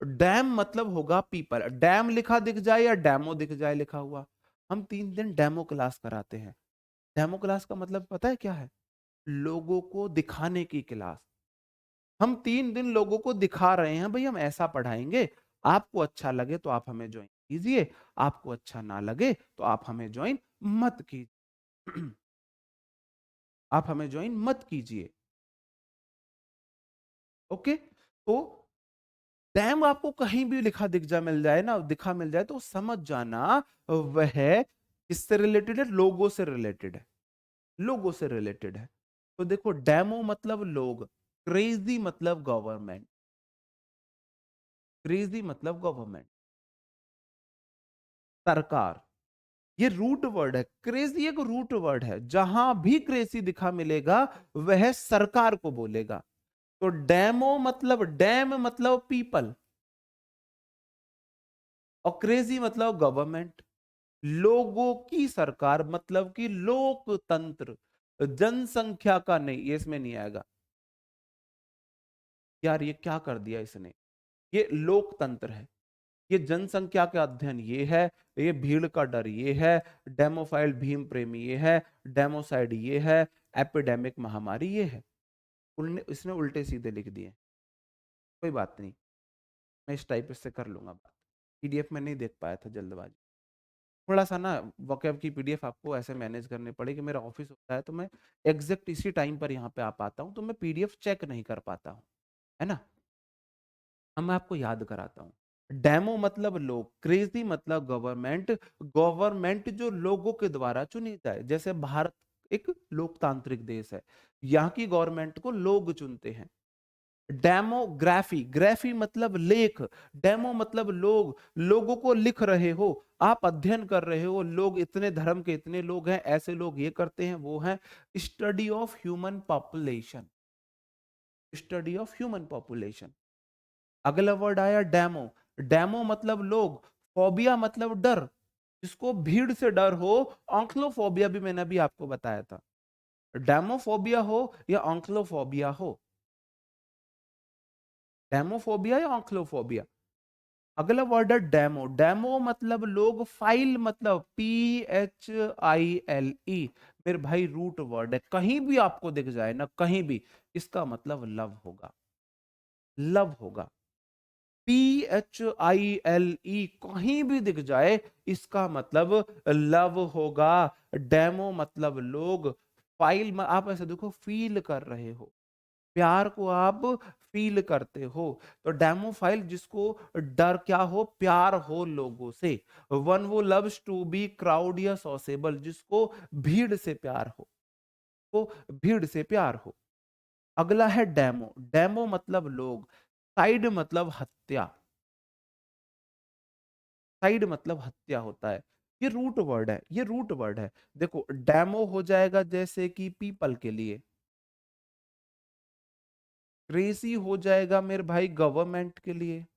Speaker 1: डैम मतलब होगा पीपल। डैम लिखा दिख जाए या डैमो दिख जाए लिखा हुआ, हम 3 दिन डेमो क्लास कराते हैं। डेमो क्लास का मतलब पता है क्या है? लोगों को दिखाने की क्लास। हम 3 दिन लोगों को दिखा रहे हैं, भाई हम ऐसा पढ़ाएंगे, आपको अच्छा लगे तो आप हमें ज्वाइन कीजिए, आपको अच्छा ना लगे तो आप हमें ज्वाइन मत कीजिए। आप हमें ज्वाइन मत कीजिए। ओके, तो डैम आपको कहीं भी लिखा दिख जा मिल जाए ना, दिखा मिल जाए, तो समझ जाना वह किससे रिलेटेड है? लोगों से रिलेटेड है। लोगों से रिलेटेड है। तो देखो, डेमो मतलब लोग, क्रेजी मतलब गवर्नमेंट। क्रेजी मतलब गवर्नमेंट, सरकार। ये रूट वर्ड है। क्रेजी एक रूट वर्ड है, जहां भी क्रेजी दिखा मिलेगा वह सरकार को बोलेगा। तो डेमो मतलब, डैम मतलब पीपल, और क्रेजी मतलब गवर्नमेंट। लोगों की सरकार मतलब कि लोकतंत्र। जनसंख्या का नहीं, ये इसमें नहीं आएगा। यार ये क्या कर दिया इसने? ये लोकतंत्र है, ये जनसंख्या का अध्ययन ये है, ये भीड़ का डर ये है, डेमोफाइल भीम प्रेमी ये है, डेमोसाइड ये है, एपिडेमिक महामारी ये है। उनने इसने उल्टे सीधे लिख दिए। कोई बात नहीं, मैं इस टाइप से कर लूंगा बात। पीडीएफ में नहीं देख पाया था, जल्दबाजी। थोड़ा सा ना वोकैब की पीडीएफ आपको ऐसे मैनेज करनी पड़ेगी। मेरा ऑफिस होता है तो मैं एग्जैक्ट इसी टाइम पर यहाँ पे आ पाता हूँ, तो मैं पीडीएफ चेक नहीं कर पाता हूँ, है ना। अब मैं आपको याद कराता हूँ। डेमो मतलब लोग, क्रेजी मतलब गवर्नमेंट। गवर्नमेंट जो लोगों के द्वारा चुनी जाए, जैसे भारत एक लोकतांत्रिक देश है, यहाँ की गवर्नमेंट को लोग चुनते हैं। डेमोग्राफी, ग्राफी मतलब लेख। डेमो मतलब लोग, लोगों को लिख रहे हो, आप अध्ययन कर रहे हो, लोग इतने धर्म के इतने लोग हैं, ऐसे लोग ये करते हैं वो हैं। Study of human population, study of human population. अगला वर्ड आया डेमो। डेमो मतलब लोग, फोबिया मतलब डर, जिसको भीड़ से डर हो। ऑंक्लोफोबिया भी मैंने अभी आपको बताया था। डेमोफोबिया हो या ऑंक्लोफोबिया हो, डेमोफोबिया या ऑंक्लोफोबिया। अगला वर्ड है डेमो। डेमो मतलब लोग, फाइल मतलब PHILE। मेरे भाई रूट वर्ड है, कहीं भी आपको दिख जाए ना, कहीं भी, इसका मतलब लव होगा। लव होगा। PHILE कहीं भी दिख जाए, इसका मतलब लव होगा। डेमो मतलब लोग, फाइल में आप ऐसे देखो, फील कर रहे हो, प्यार को आप फील करते हो। तो डेमो फाइल जिसको डर क्या हो, प्यार हो लोगों से। वन वो लव्स टू बी क्राउड या सोसेबल, जिसको भीड़ से प्यार हो, वो भीड़ से प्यार हो। अगला है डेमो। डेमो मतलब लोग, साइड मतलब हत्या। साइड मतलब हत्या होता है। ये रूट वर्ड है, ये रूट वर्ड है। देखो, डेमो हो जाएगा जैसे कि पीपल के लिए, क्रेजी हो जाएगा मेरे भाई गवर्नमेंट के लिए,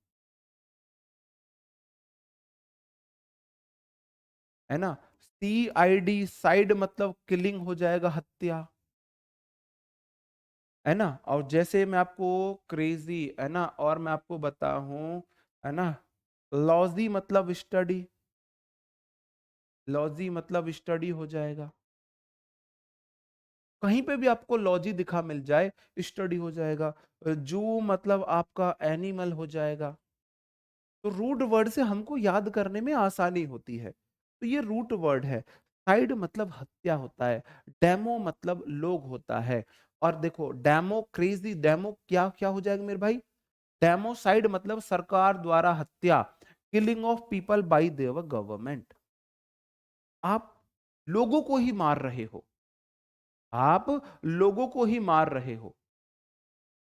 Speaker 1: है ना। CID, साइड मतलब किलिंग हो जाएगा, हत्या, है ना। और जैसे मैं आपको क्रेजी, है ना, और मैं आपको बताऊं, है ना, लॉजी मतलब स्टडी, लॉजी मतलब स्टडी हो जाएगा। कहीं पे भी आपको लॉजी दिखा मिल जाए, स्टडी हो जाएगा। जू मतलब आपका एनिमल हो जाएगा। तो रूट वर्ड से हमको याद करने में आसानी होती है, तो ये रूट वर्ड है। साइड मतलब हत्या होता है, डेमो मतलब लोग होता है। और देखो, डेमो क्रेजी, डेमो क्या क्या हो जाएगा मेरे भाई? डेमोसाइड मतलब सरकार द्वारा हत्या, killing of people bye there government. आप लोगों को ही मार रहे हो, आप लोगों को ही मार रहे हो।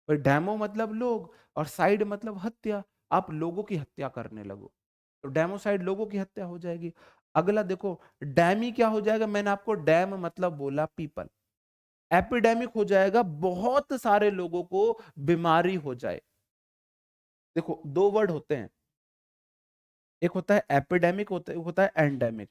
Speaker 1: पर डेमो मतलब लोग, और साइड मतलब हत्या, आप लोगों की हत्या करने लगो, तो डेमोसाइड लोगों की हत्या हो जाएगी। अगला देखो, डैमी क्या हो जाएगा? मैंने आपको डैम मतलब बोला पीपल। एपिडेमिक हो जाएगा, बहुत सारे लोगों को बीमारी हो जाए। देखो, दो वर्ड होते हैं, एक होता है एपिडेमिक, होता है एंडेमिक।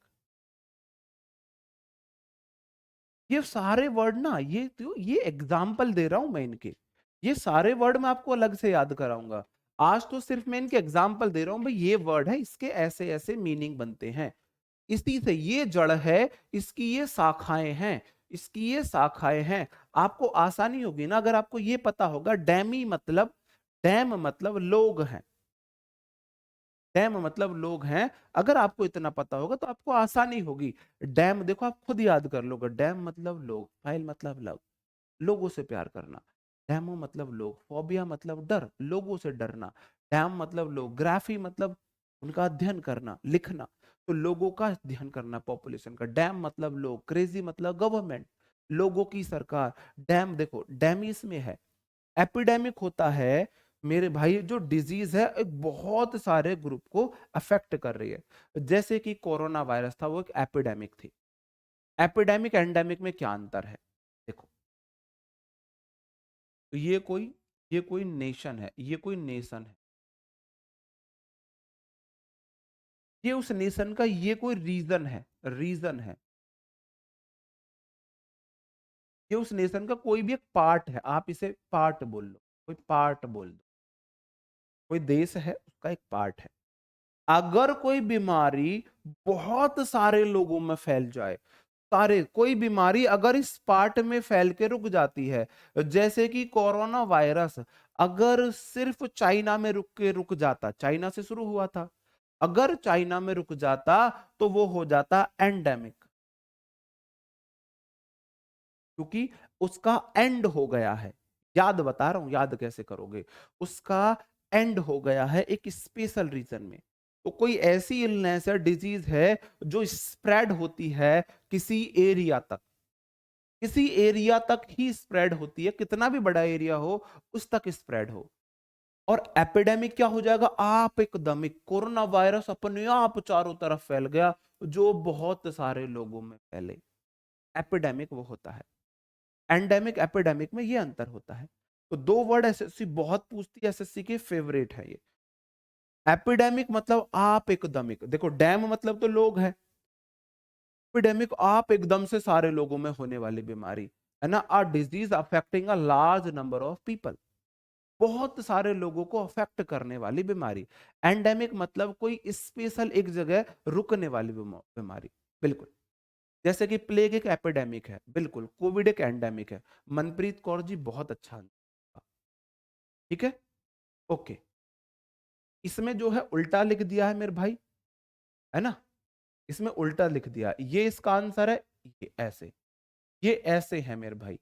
Speaker 1: ये सारे वर्ड ना, ये एग्जाम्पल दे रहा हूं मैं इनके, ये सारे वर्ड मैं आपको अलग से याद कराऊंगा। आज तो सिर्फ मैं इनके एग्जाम्पल दे रहा हूं, भाई ये वर्ड है, इसके ऐसे ऐसे मीनिंग बनते हैं। इसी से ये जड़ है, इसकी ये शाखाएं हैं, इसकी ये शाखाएं हैं। आपको आसानी होगी ना अगर आपको ये पता होगा डैमी मतलब, डैम मतलब लोग हैं, डैम मतलब लोग हैं। अगर आपको इतना पता होगा तो आपको आसानी होगी। डैम देखो आप खुद याद कर लोगे, डैम मतलब लोग, फाइल मतलब लव, लोगों से प्यार करना। डैमो मतलब लोग, फोबिया मतलब डर, लोगों से डरना। डैम मतलब लोग, ग्राफी मतलब उनका अध्ययन करना, लिखना। तो लोगों का अध्ययन करना, पॉपुलेशन का। डैम मतलब लोग, क्रेजी मतलब गवर्नमेंट, लोगों की सरकार। डैम देखो डैमिस में है। एपिडेमिक होता है मेरे भाई जो डिजीज है, एक बहुत सारे ग्रुप को अफेक्ट कर रही है। जैसे कि कोरोना वायरस था, वो एक एपिडेमिक थी। एपिडेमिक एंडेमिक में क्या अंतर है देखो। तो ये कोई नेशन है, ये कोई नेशन है, ये उस नेशन का ये कोई रीजन है, रीजन है। ये उस नेशन का कोई भी एक पार्ट है, आप इसे पार्ट बोल लो, कोई पार्ट बोल दो। कोई देश है उसका एक पार्ट है। अगर कोई बीमारी बहुत सारे लोगों में फैल जाए, सारे कोई बीमारी अगर इस पार्ट में फैल के रुक जाती है, जैसे कि कोरोना वायरस अगर सिर्फ चाइना में रुक जाता, चाइना से शुरू हुआ था, अगर चाइना में रुक जाता तो वो हो जाता एंडेमिक, क्योंकि उसका एंड हो गया है। याद बता रहा हूं, याद कैसे करोगे। उसका एंड हो गया है एक स्पेशल रीजन में। तो कोई ऐसी इलनेस है, डिजीज है जो स्प्रेड होती है किसी एरिया तक, किसी एरिया तक ही स्प्रेड होती है, कितना भी बड़ा एरिया हो उस तक स्प्रेड हो। और एपिडेमिक क्या हो जाएगा, आप एकदम एक कोरोना वायरस अपने आप चारों तरफ फैल गया, जो बहुत सारे लोगों में फैले। एपिडेमिक वो होता है। एंडेमिक एपिडेमिक में ये अंतर होता है। तो दो वर्ड एसएससी बहुत पूछती है, एसएससी के फेवरेट है ये। एपिडेमिक मतलब आप एकदमिक, देखो डैम मतलब तो लोग है, एपिडेमिक आप एकदम से सारे लोगों में होने वाली बीमारी है ना। A disease affecting a large number of people, बहुत सारे लोगों को अफेक्ट करने वाली बीमारी। एंडेमिक मतलब कोई स्पेशल एक जगह रुकने वाली बीमारी। बिल्कुल, जैसे कि प्लेग एक एपिडेमिक है, बिल्कुल कोविड एक एंडेमिक है। मनप्रीत कौर जी बहुत अच्छा आंसर। ठीक है, ओके। इसमें जो है उल्टा लिख दिया है मेरे भाई, है ना, इसमें उल्टा लिख दिया, ये इसका आंसर है। ये ऐसे, ये ऐसे है मेरे भाई,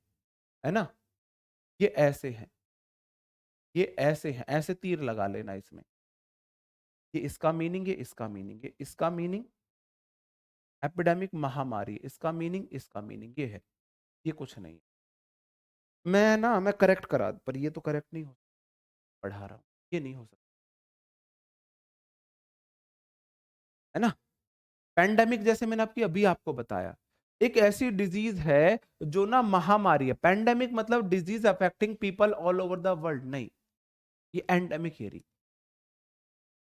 Speaker 1: है ना, ये ऐसे है, ये ऐसे है, ऐसे तीर लगा लेना इसमें। ये इसका मीनिंग है, इसका मीनिंग है, इसका मीनिंग एपिडेमिक महामारी, इसका मीनिंग, इसका मीनिंग ये है। ये कुछ नहीं। मैं करेक्ट करा, पर ये तो करेक्ट नहीं हो, पढ़ा रहा हूं, ये नहीं हो सकता, है ना। पेंडेमिक जैसे मैंने आपकी अभी आपको बताया, एक ऐसी डिजीज है जो ना महामारी है। पेंडेमिक मतलब disease affecting people all over the world, नहीं, ये एंडेमिक है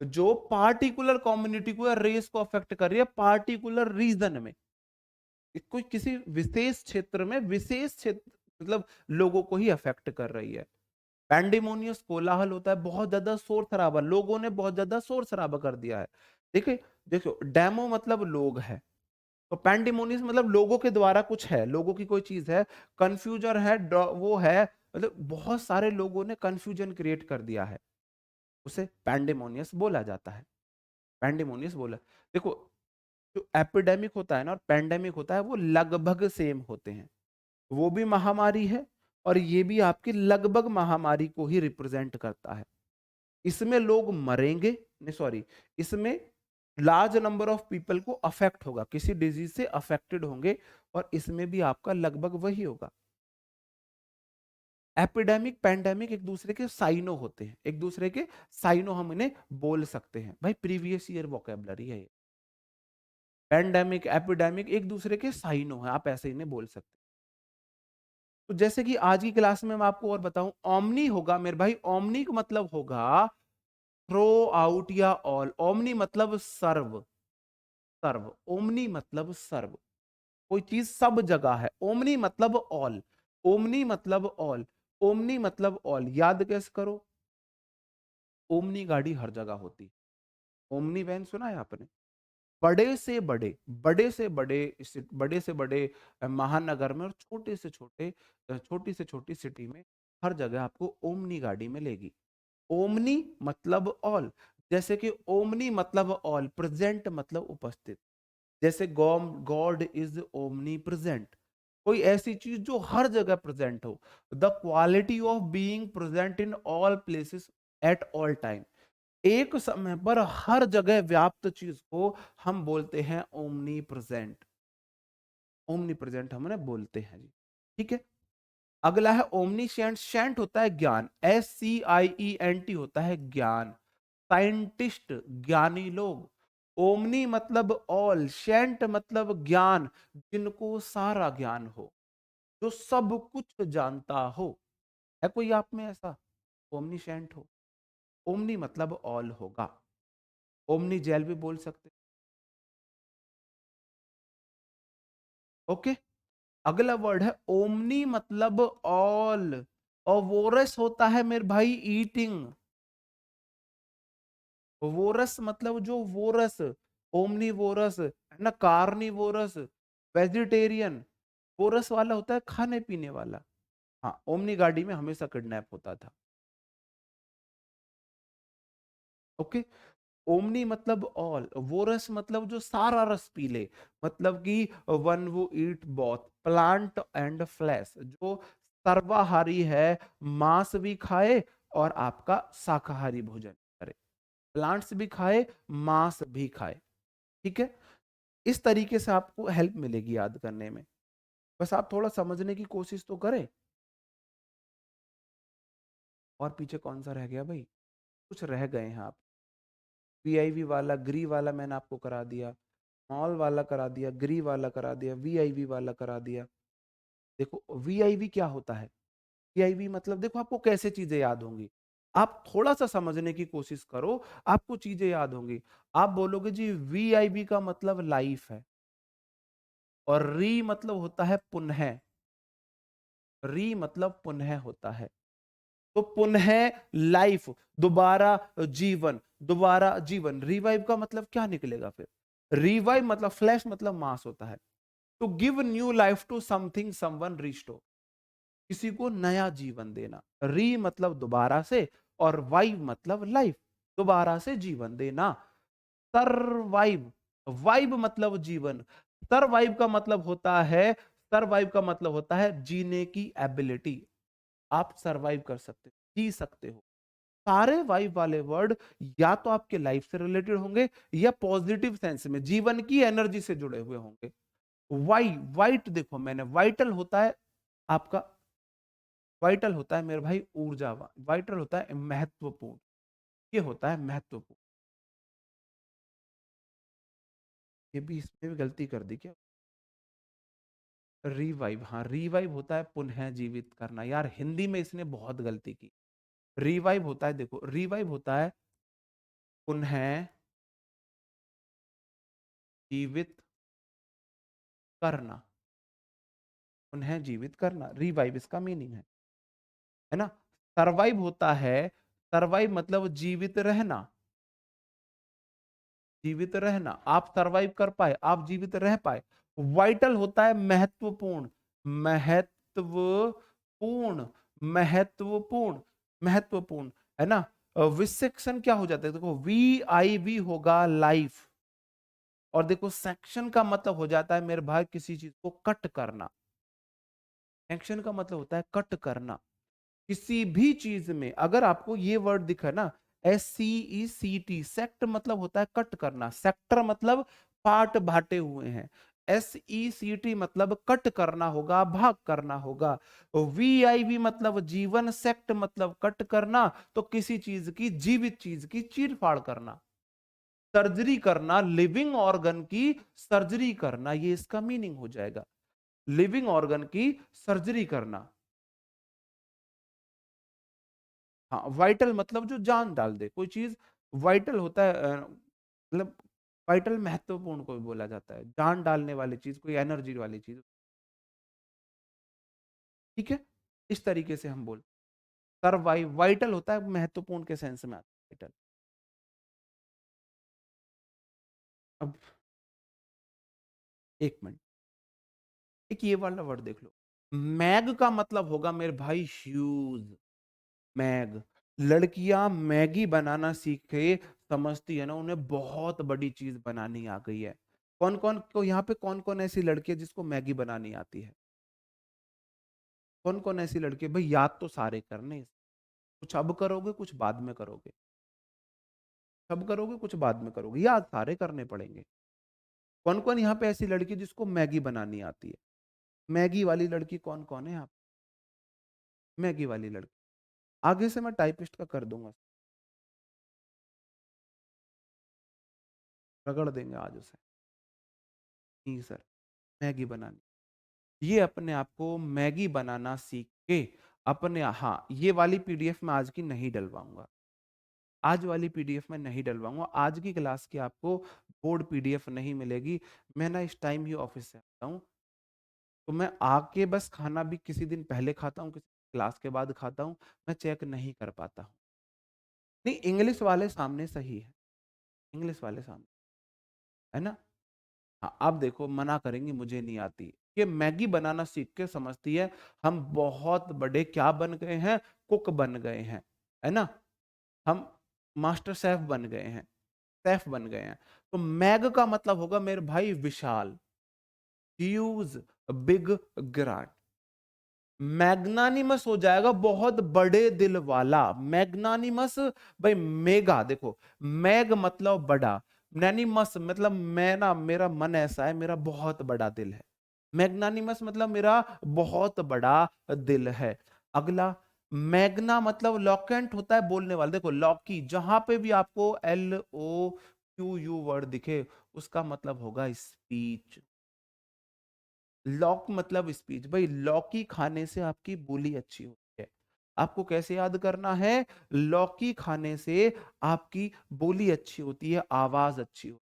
Speaker 1: जो पार्टिकुलर कम्युनिटी को या रेस को अफेक्ट कर रही है, पार्टिकुलर रीजन में, कोई किसी विशेष क्षेत्र में, विशेष क्षेत्र मतलब लोगों को ही अफेक्ट कर रही है। पैंडेमोनियस कोलाहल होता है, बहुत ज्यादा शोर शराबा, लोगों ने बहुत ज्यादा शोर शराबा कर दिया है। देखिए, देखो डेमो मतलब लोग है, तो पैंडेमोनियस मतलब लोगों के द्वारा कुछ है, लोगों की कोई चीज है। कंफ्यूजन है, वो है मतलब बहुत सारे लोगों ने कंफ्यूजन क्रिएट कर दिया है, उसे पैंडेमोनियस बोला जाता है। पैंडेमोनियस बोला, देखो जो एपिडेमिक होता है ना और पैंडेमिक होता है वो लगभग सेम होते हैं। वो भी महामारी है और ये भी आपकी लगभग महामारी को ही रिप्रेजेंट करता है। इसमें लोग मरेंगे, नहीं सॉरी, इसमें लार्ज नंबर ऑफ पीपल को अफेक्ट होगा, किसी डिजीज से अफेक्टेड होंगे, और इसमें भी आपका लगभग वही होगा। एपिडेमिक पैंडेमिक एक दूसरे के साइनो होते हैं, एक दूसरे के साइनो हम इन्हें बोल सकते हैं भाई, प्रीवियस ईयर वोकेबलरी है ये। पैंडेमिक एपिडेमिक एक दूसरे के साइनो है, आप ऐसे इन्हें बोल सकते हैं। तो जैसे कि आज की क्लास में मैं आपको और बताऊं, ओमनी होगा मेरे भाई, ओमनी का मतलब होगा थ्रो आउट या ऑल। ओमनी मतलब सर्व, सर्व, ओमनी मतलब सर्व, कोई चीज सब जगह है। ओमनी मतलब ऑल, ओमनी मतलब ऑल, ओमनी मतलब ऑल, याद कैसे करो? ओमनी गाड़ी हर जगह होती है। ओमनी वैन सुना है आपने? बड़े से बड़े, बड़े से बड़े महानगर में और छोटी से छोटी सिटी में हर जगह आपको ओमनी गाड़ी मिलेगी। ओमनी मतलब ऑल, जैसे कि ओमनी मतलब ऑल, प्रेजेंट मतलब उपस्थित। जैसे गॉड इज ओमनी प्रेजेंट, कोई ऐसी चीज जो हर जगह प्रेजेंट हो। The quality of being present in all places at all time, एक समय पर हर जगह व्याप्त चीज को हम बोलते हैं ओमनी प्रेजेंट। ओमनी प्रेजेंट हम उन्हें बोलते हैं जी। ठीक है, अगला है ओमनीशेंट। शेंट होता है ज्ञान, SCIENT होता है ज्ञान, साइंटिस्ट ज्ञानी लोग। ओमनी मतलब ऑल, शेंट मतलब ज्ञान, जिनको सारा ज्ञान हो, जो सब कुछ जानता हो। है कोई आप में ऐसा ओमनीशेंट हो? ओमनी मतलब ऑल होगा। ओमनी जेल भी बोल सकते। ओके, अगला वर्ड है ओमनी मतलब ऑल, और वोरस होता है मेरे भाई ईटिंग। वोरस मतलब जो वोरस, ओमनी वोरस है ना, कार्निवोरस, वेजिटेरियन। वोरस वाला होता है खाने पीने वाला। हाँ, ओमनी गाड़ी में हमेशा किडनैप होता था। ओके, ओमनी मतलब ऑल, वो रस मतलब जो सारा रस पी ले, मतलब कि वन वो eat both plant and flash, जो सर्वाहारी है, मांस भी खाए और आपका शाकाहारी भोजन करे, प्लांट्स भी खाए, मांस भी खाए। ठीक है, इस तरीके से आपको हेल्प मिलेगी याद करने में। बस आप थोड़ा समझने की कोशिश तो करें। और पीछे कौन सा रह गया भाई? कुछ रह गए हैं आप। वीआईवी वाला, ग्री वाला मैंने आपको करा दिया, मॉल वाला करा दिया, ग्री वाला करा दिया, वीआईवी वाला करा दिया। देखो वीआईवी क्या होता है? वीआईवी मतलब देखो आपको कैसे चीजें याद होंगी, आप थोड़ा सा समझने की कोशिश करो, आपको चीजें याद होंगी। आप बोलोगे जी वीआईवी का मतलब लाइफ है, और री मतलब होता है पुनः, री मतलब पुनः होता है। तो पुनः लाइफ, दोबारा जीवन, दोबारा जीवन। रिवाइव का मतलब क्या निकलेगा फिर? रिवाइव मतलब फ्लैश मतलब मास होता है। To give new life to something someone, restore, किसी को नया जीवन देना। री मतलब दोबारा से, और वाइव मतलब लाइफ, दोबारा से जीवन देना। सरवाइव, वाइव मतलब जीवन, सरवाइव का मतलब होता है, सरवाइव का मतलब होता है जीने की एबिलिटी। आप सरवाइव कर सकते हो, जी सकते हो। सारे वाइब वाले वर्ड या तो आपके लाइफ से रिलेटेड होंगे, या पॉजिटिव सेंस में जीवन की एनर्जी से जुड़े हुए होंगे। वाइट देखो मैंने, वाइटल होता है आपका, वाइटल होता है मेरे भाई ऊर्जावान, वाइटल होता है महत्वपूर्ण, ये होता है महत्वपूर्ण। ये भी इसमें भी गलती कर दी क्या? रिवाइव, हाँ रिवाइव होता है पुनः जीवित करना। यार हिंदी में इसने बहुत गलती की। रिवाइव होता है, देखो रिवाइव होता है पुनः जीवित करना, उन्हें जीवित करना, रिवाइव इसका मीनिंग है ना। सरवाइव होता है, सरवाइव मतलब जीवित रहना, जीवित रहना, आप सरवाइव कर पाए, आप जीवित रह पाए। वाइटल होता है महत्वपूर्ण, महत्वपूर्ण, महत्वपूर्ण, महत्वपूर्ण, है ना। विसेक्शन क्या हो जाता है? देखो VIV होगा लाइफ, और देखो सेक्शन का मतलब हो जाता है मेरे भाई किसी चीज को कट करना। सेक्शन का मतलब होता है कट करना। किसी भी चीज में अगर आपको ये वर्ड दिखा ना, SCECT, सेक्ट मतलब होता है कट करना, सेक्टर मतलब पार्ट बांटे हुए हैं, SECT मतलब कट करना होगा, भाग करना होगा। VIV मतलब जीवन, सेक्ट मतलब कट करना, तो किसी चीज की, जीवित चीज की चीर फाड़ करना, सर्जरी करना, लिविंग ऑर्गन की सर्जरी करना, ये इसका मीनिंग हो जाएगा, लिविंग ऑर्गन की सर्जरी करना। हाँ, वाइटल मतलब जो जान डाल दे कोई चीज, वाइटल होता है मतलब वाइटल महत्वपूर्ण को भी बोला जाता है, जान डालने वाली चीज, कोई एनर्जी वाली चीज। ठीक है, इस तरीके से हम बोल सर्वाइव, वाइटल होता है महत्वपूर्ण के सेंस में आता है वाइटल। अब एक मिनट, एक ये वाला वर्ड देख लो, मैग का मतलब होगा मेरे भाई ह्यूज। मैग, लड़कियां मैगी बनाना सीख के समझती है ना उन्हें बहुत बड़ी चीज बनानी आ गई है। कौन कौन को यहाँ पे, कौन कौन ऐसी लड़की है जिसको मैगी बनानी आती है? कौन कौन ऐसी लड़की है भाई? याद तो सारे करने, कुछ अब करोगे कुछ बाद में करोगे, सब करोगे कुछ बाद में करोगे, याद सारे करने पड़ेंगे। कौन कौन यहाँ पे ऐसी लड़की जिसको मैगी बनानी आती है? मैगी वाली लड़की कौन कौन है यहाँ पे? मैगी वाली लड़की, आगे से मैं टाइपिस्ट का कर दूंगा, रगड़ देंगे आज उसे। नहीं सर, मैगी बनानी, ये अपने आप को मैगी बनाना सीख के अपने, हाँ ये वाली पीडीएफ में आज की नहीं डलवाऊंगा, आज वाली पीडीएफ में नहीं डलवाऊंगा, आज की क्लास की आपको बोर्ड पीडीएफ नहीं मिलेगी। मैं ना इस टाइम ही ऑफिस से आता हूँ, तो मैं आके बस खाना भी किसी दिन पहले खाता हूँ, किसी क्लास के बाद खाता हूँ, मैं चेक नहीं कर पाता हूँ। नहीं, इंग्लिश वाले सामने सही है, इंग्लिश वाले सामने है ना। हाँ, आप देखो मना करेंगी मुझे नहीं आती, ये मैगी बनाना सीख के समझती है हम बहुत बड़े क्या बन गए हैं, कुक बन गए हैं, है ना, हम मास्टर शेफ बन गए हैं, शेफ बन गए हैं। तो मैग का मतलब होगा मेरे भाई विशाल, ह्यूज, बिग, ग्रांड। मैग्नानिमस हो जाएगा बहुत बड़े दिल वाला, मैग्नानिमस। भाई मेगा देखो, मैग मतलब बड़ा, मैग्नानिमस मतलब मैं ना, मेरा मन ऐसा है, मेरा बहुत बड़ा दिल है। मैग्नानिमस मतलब मेरा बहुत बड़ा दिल है। अगला, मैग्ना मतलब लॉकेंट होता है बोलने वाला, देखो लॉकी, जहां पे भी आपको LOQU वर्ड दिखे उसका मतलब होगा स्पीच। लॉक मतलब स्पीच, भाई लौकी खाने से आपकी बोली अच्छी होती है। आपको कैसे याद करना है? लौकी खाने से आपकी बोली अच्छी होती है, आवाज अच्छी होती है।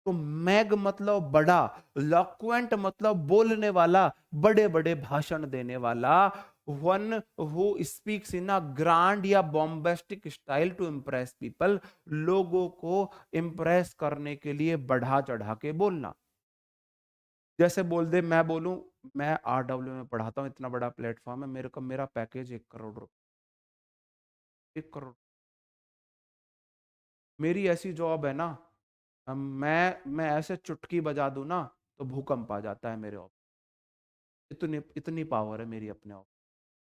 Speaker 1: तो मैग मतलब बड़ा, लॉक्वेंट मतलब बोलने वाला, बड़े बड़े भाषण देने वाला, one who speaks in a grand या बॉम्बेस्टिक स्टाइल टू इम्प्रेस पीपल, लोगों को इंप्रेस करने के लिए बढ़ा चढ़ा के बोलना। जैसे बोल दे, मैं बोलूं मैं RW में पढ़ाता हूँ, इतना बड़ा प्लेटफॉर्म है मेरे को, मेरा पैकेज 1 करोड़ रुपए, 1 करोड़, मेरी ऐसी जॉब है ना, मैं ऐसे चुटकी बजा दूं ना तो भूकंप आ जाता है मेरे ऑफिस। इतनी इतनी पावर है मेरी अपने ऑफिस,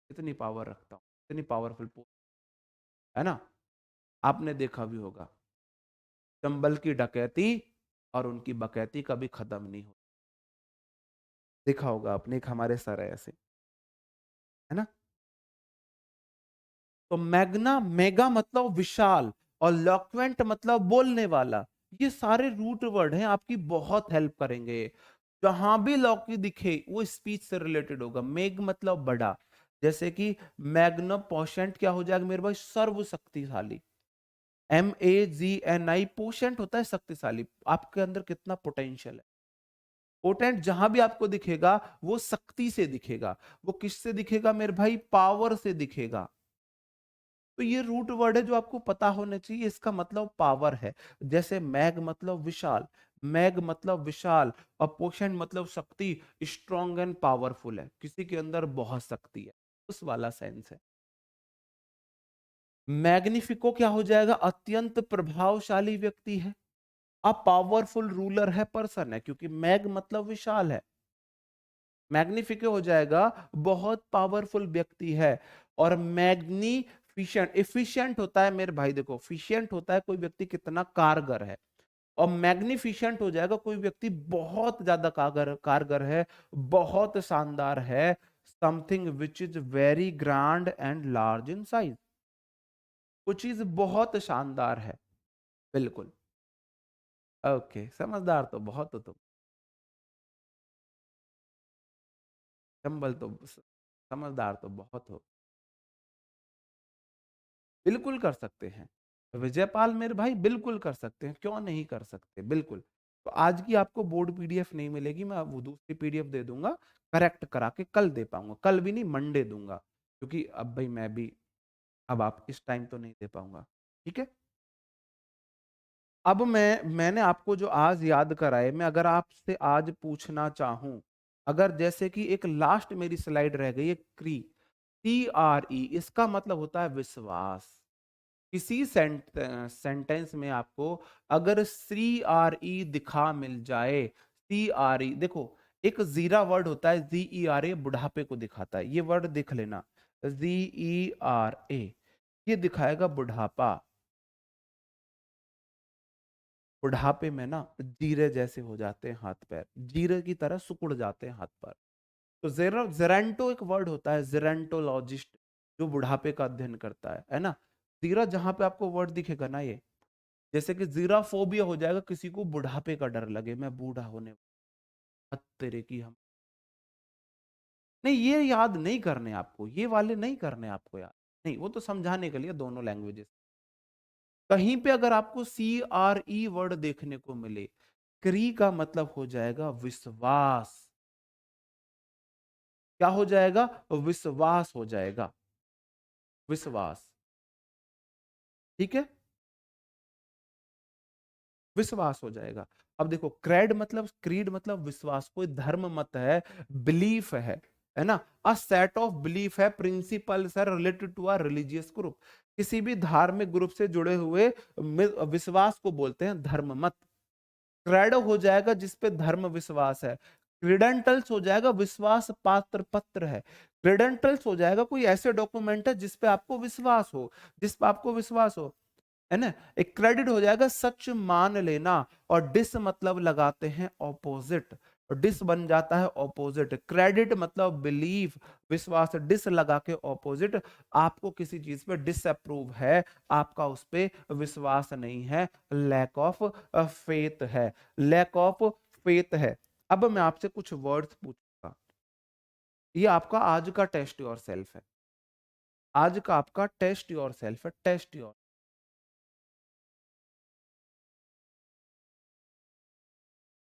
Speaker 1: इतनी पावर रखता हूँ, इतनी पावरफुल पोस्ट, है ना। आपने देखा भी होगा, चंबल की डकैती और उनकी बकैती कभी खत्म नहीं हो, देखा होगा आपने, एक हमारे सर है ऐसे, है ना। तो मैग्ना, मेगा मतलब विशाल, और लॉक्वेंट मतलब बोलने वाला, ये सारे रूट वर्ड हैं, आपकी बहुत हेल्प करेंगे। जहां भी लॉकी दिखे वो स्पीच से रिलेटेड होगा। मेग मतलब बड़ा, जैसे कि मैग्नोपोशेंट क्या हो जाएगा मेरे भाई? सर्व शक्तिशाली। MAGNI, पोशेंट होता है शक्तिशाली, आपके अंदर कितना पोटेंशियल है। पोटेंट जहां भी आपको दिखेगा वो शक्ति से दिखेगा, वो किससे दिखेगा मेरे भाई? पावर से दिखेगा। तो ये रूट वर्ड है जो आपको पता होना चाहिए, इसका मतलब पावर है। जैसे मैग मतलब विशाल, मैग मतलब विशाल, अपोशेंट मतलब शक्ति, स्ट्रॉन्ग एंड पावरफुल है, किसी के अंदर बहुत शक्ति है, उस वाला सेंस है। मैग्निफिको क्या हो जाएगा? अत्यंत प्रभावशाली व्यक्ति है, अ पावरफुल रूलर है, पर्सन है, क्योंकि मैग मतलब विशाल है। मैग्निफिको हो जाएगा बहुत पावरफुल व्यक्ति है। और मैग्निफिशिएंट, एफिशिएंट होता है मेरे भाई, देखो एफिशिएंट होता है कोई व्यक्ति कितना कारगर है, और मैग्निफिशिएंट हो जाएगा कोई व्यक्ति बहुत ज्यादा कारगर कारगर है, बहुत शानदार है, something which is very grand and large in size, वो चीज बहुत शानदार है। बिल्कुल, ओके, समझदार तो बहुत हो तुम, चंबल तो समझदार तो बहुत हो। बिल्कुल कर सकते हैं विजयपाल मेरे भाई, बिल्कुल कर सकते हैं, क्यों नहीं कर सकते, बिल्कुल। तो आज की आपको बोर्ड पीडीएफ नहीं मिलेगी, मैं वो दूसरी पीडीएफ दे दूंगा, करेक्ट करा के कल दे पाऊंगा, कल भी नहीं मंडे दूंगा, क्योंकि अब भाई मैं भी अब आप इस टाइम तो नहीं दे पाऊंगा, ठीक है। अब मैंने आपको जो आज याद कराए, मैं अगर आपसे आज पूछना चाहूं, अगर जैसे कि एक लास्ट मेरी स्लाइड रह गई है, CRE, इसका मतलब होता है विश्वास। किसी सेंटेंस में आपको अगर CRE दिखा मिल जाए, CRE देखो, एक जीरा वर्ड होता है ZERA, बुढ़ापे को दिखाता है, ये वर्ड देख लेना, ZERA, ये दिखाएगा बुढ़ापा। बुढ़ापे में ना जीरे जैसे हो जाते हैं हाथ पैर, जीरे की तरह सिकुड़ जाते हैं हाथ पैर। तो जेरेंटो एक वर्ड होता है, जेरेंटोलॉजिस्ट, जो बुढ़ापे का अध्ययन करता है ना। जीरा जहां पे आपको वर्ड दिखेगा ना, ये जैसे कि जीरा फोबिया हो जाएगा, किसी को बुढ़ापे का डर लगे, मैं बूढ़ा होने हद तेरे की हम, नहीं ये याद नहीं करने आपको, ये वाले नहीं करने आपको याद, नहीं वो तो समझाने के लिए दोनों लैंग्वेजेस। कहीं पे अगर आपको CRE वर्ड देखने को मिले, क्री का मतलब हो जाएगा विश्वास। क्या हो जाएगा? विश्वास हो जाएगा, विश्वास, ठीक है, विश्वास हो जाएगा। अब देखो, क्रीड मतलब विश्वास, कोई धर्म मत है, बिलीफ है ना, अ सेट ऑफ बिलीफ है, प्रिंसिपल्स है related to a religious group, किसी भी धार्मिक ग्रुप से जुड़े हुए विश्वास को बोलते हैं धर्म मत। क्रेडो हो जाएगा जिसपे धर्म विश्वास है। क्रीडेंटल्स हो जाएगा विश्वास पात्र पत्र है। क्रीडेंटल्स हो जाएगा कोई ऐसे डॉक्यूमेंट है जिसपे आपको विश्वास हो, जिस पे आपको विश्वास हो, है ना। एक क्रेडिट हो जाएगा सच मान लेना, और डिस मतलब लगाते हैं ऑपोजिट, डिस बन जाता है ऑपोजिट। क्रेडिट मतलब बिलीव, विश्वास, डिस लगा के ऑपोजिट, आपको किसी चीज पे डिसअप्रूव है, आपका उस पे विश्वास नहीं है, लैक ऑफ फेथ है, लैक ऑफ फेथ है। अब मैं आपसे कुछ वर्ड्स पूछूंगा, ये आपका आज का टेस्ट योर सेल्फ है, आज का आपका टेस्ट योर सेल्फ है, टेस्ट योर,